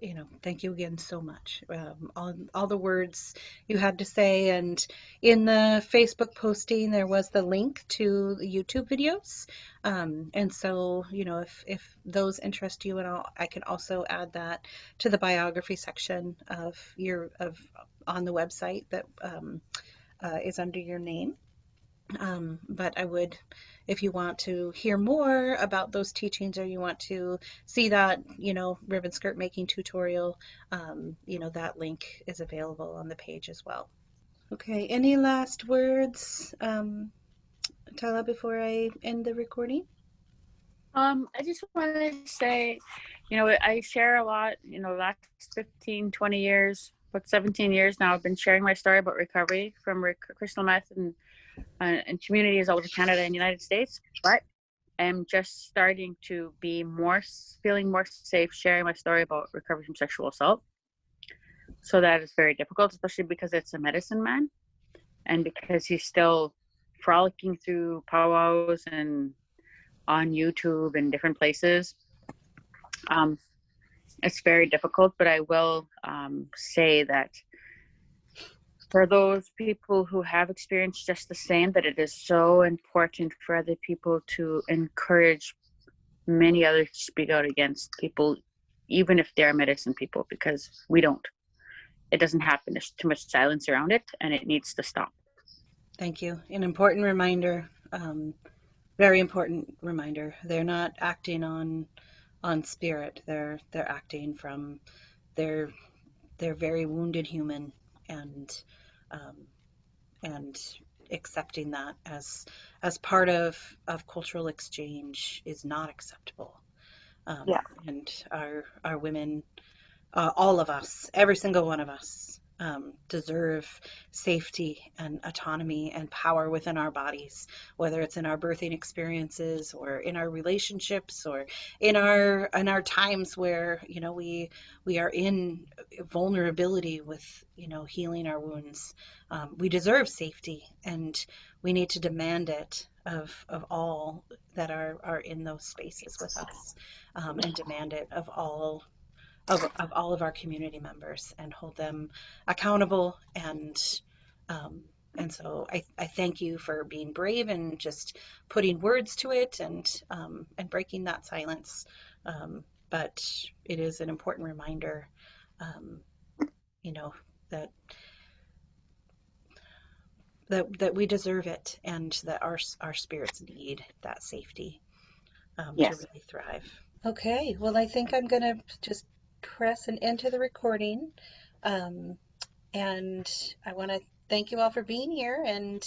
you know, thank you again so much. All the words you had to say, and in the Facebook posting, there was the link to the YouTube videos. And so, you know, if those interest you at all, I can also add that to the biography section of on the website that is under your name. But I would, if you want to hear more about those teachings, or you want to see that, you know, ribbon skirt making tutorial, you know, that link is available on the page as well. Okay, any last words, Tala, before I end the recording? I just want to say, you know, I share a lot, you know, last 15, 20 years, but 17 years now, I've been sharing my story about recovery from crystal meth and communities all over Canada and United States. But I'm just starting to be feeling more safe sharing my story about recovery from sexual assault. So that is very difficult, especially because it's a medicine man, and because he's still frolicking through powwows and on YouTube and different places. Um, it's very difficult, but I will say that for those people who have experienced just the same, that it is so important for other people to encourage many others to speak out against people, even if they're medicine people, because we don't. It doesn't happen. There's too much silence around it, and it needs to stop. Thank you. An important reminder, very important reminder. They're not acting on spirit. They're acting from their very wounded human, and um, and accepting that as part of cultural exchange is not acceptable. Yeah. And our women, all of us, every single one of us, deserve safety and autonomy and power within our bodies, whether it's in our birthing experiences or in our relationships or in our times where we are in vulnerability with healing our wounds. We deserve safety, and we need to demand it of all that are in those spaces with us, and demand it of all of our community members and hold them accountable. Um, and so I thank you for being brave and just putting words to it, and breaking that silence. But it is an important reminder, um, you know, that that we deserve it, and that our spirits need that safety, to Yes. really thrive. Okay, well, I think I'm gonna just press an end to the recording. Um, And I want to thank you all for being here. And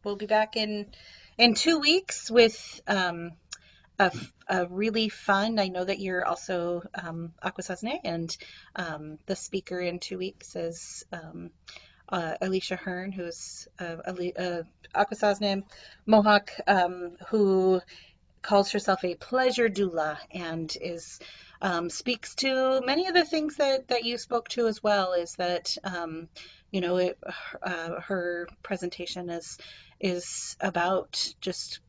we'll be back in 2 weeks with a really fun. I know that you're also Akwesasne, and the speaker in 2 weeks is Alicia Hearn, who's Akwesasne Mohawk, who calls herself a pleasure doula, and is speaks to many of the things that you spoke to as well. Is that her presentation is about just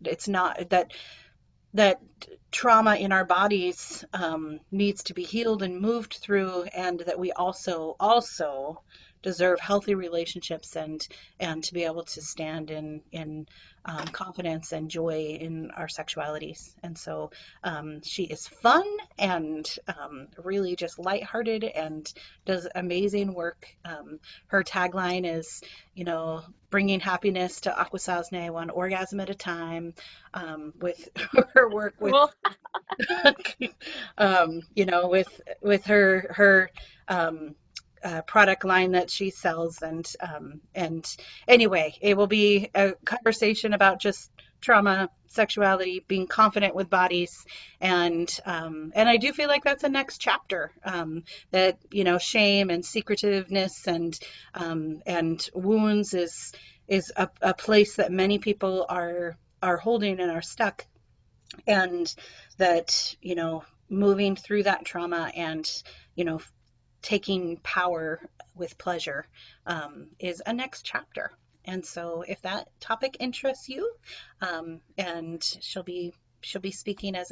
it's not that trauma in our bodies needs to be healed and moved through, and that we also deserve healthy relationships, and to be able to stand in confidence and joy in our sexualities. And so she is fun, and really just lighthearted, and does amazing work. Her tagline is, bringing happiness to Akwesasne one orgasm at a time, with her work with Well, with her product line that she sells. And anyway, it will be a conversation about just trauma, sexuality, being confident with bodies, and I do feel like that's a next chapter, that shame and secretiveness and wounds is a place that many people are holding and are stuck, and that moving through that trauma, and you know taking power with pleasure, is a next chapter. And so if that topic interests you, and she'll be speaking as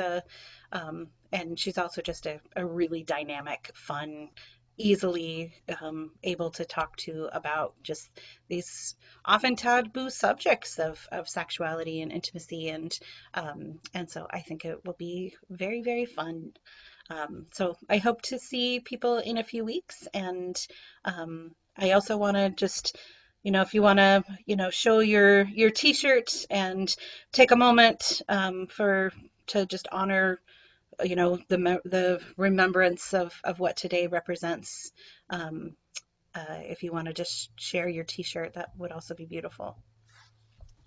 and she's also just a really dynamic, fun, easily able to talk to about just these often taboo subjects of sexuality and intimacy. And so I think it will be very, very fun. So I hope to see people in a few weeks. And I also want to just, if you want to, show your t-shirt and take a moment to just honor, the remembrance of what today represents. Um, if you want to just share your t-shirt, that would also be beautiful.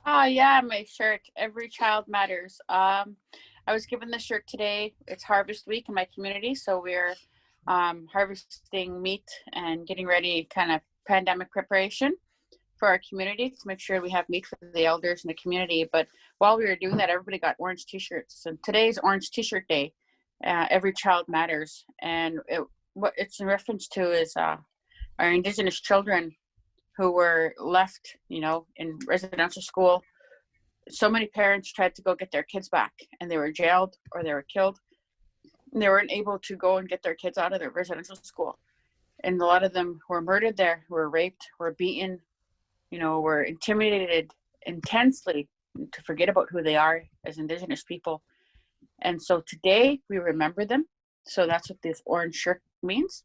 yeah, my shirt. Every child matters. I was given the shirt today. It's Harvest Week in my community, so we're harvesting meat and getting ready, kind of pandemic preparation for our community, to make sure we have meat for the elders in the community. But while we were doing that, everybody got orange t-shirts, and today's Orange T-shirt Day. Every child matters, and what it's in reference to is our Indigenous children who were left, in residential school, so many parents tried to go get their kids back, and they were jailed or they were killed. And they weren't able to go and get their kids out of their residential school. And a lot of them were murdered there, were raped, were beaten, were intimidated intensely to forget about who they are as Indigenous people. And so today we remember them. So that's what this orange shirt means.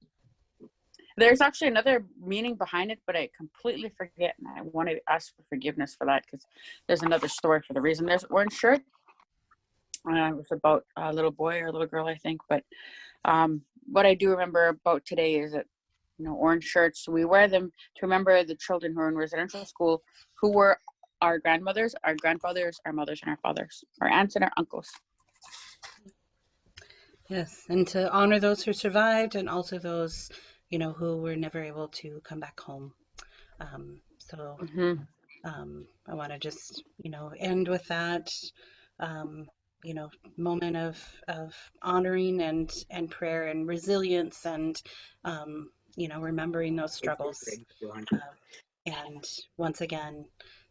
There's actually another meaning behind it, but I completely forget, and I want to ask for forgiveness for that, because there's another story for the reason there's orange shirt. It was about a little boy or a little girl, I think. But what I do remember about today is that, orange shirts, we wear them to remember the children who are in residential school, who were our grandmothers, our grandfathers, our mothers, and our fathers, our aunts and our uncles. Yes, and to honor those who survived and also those, who were never able to come back home. So I want to just, end with that, moment of honoring and prayer and resilience and, remembering those struggles. And once again,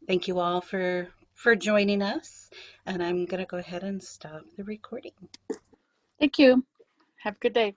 thank you all for joining us. And I'm going to go ahead and stop the recording. Thank you. Have a good day.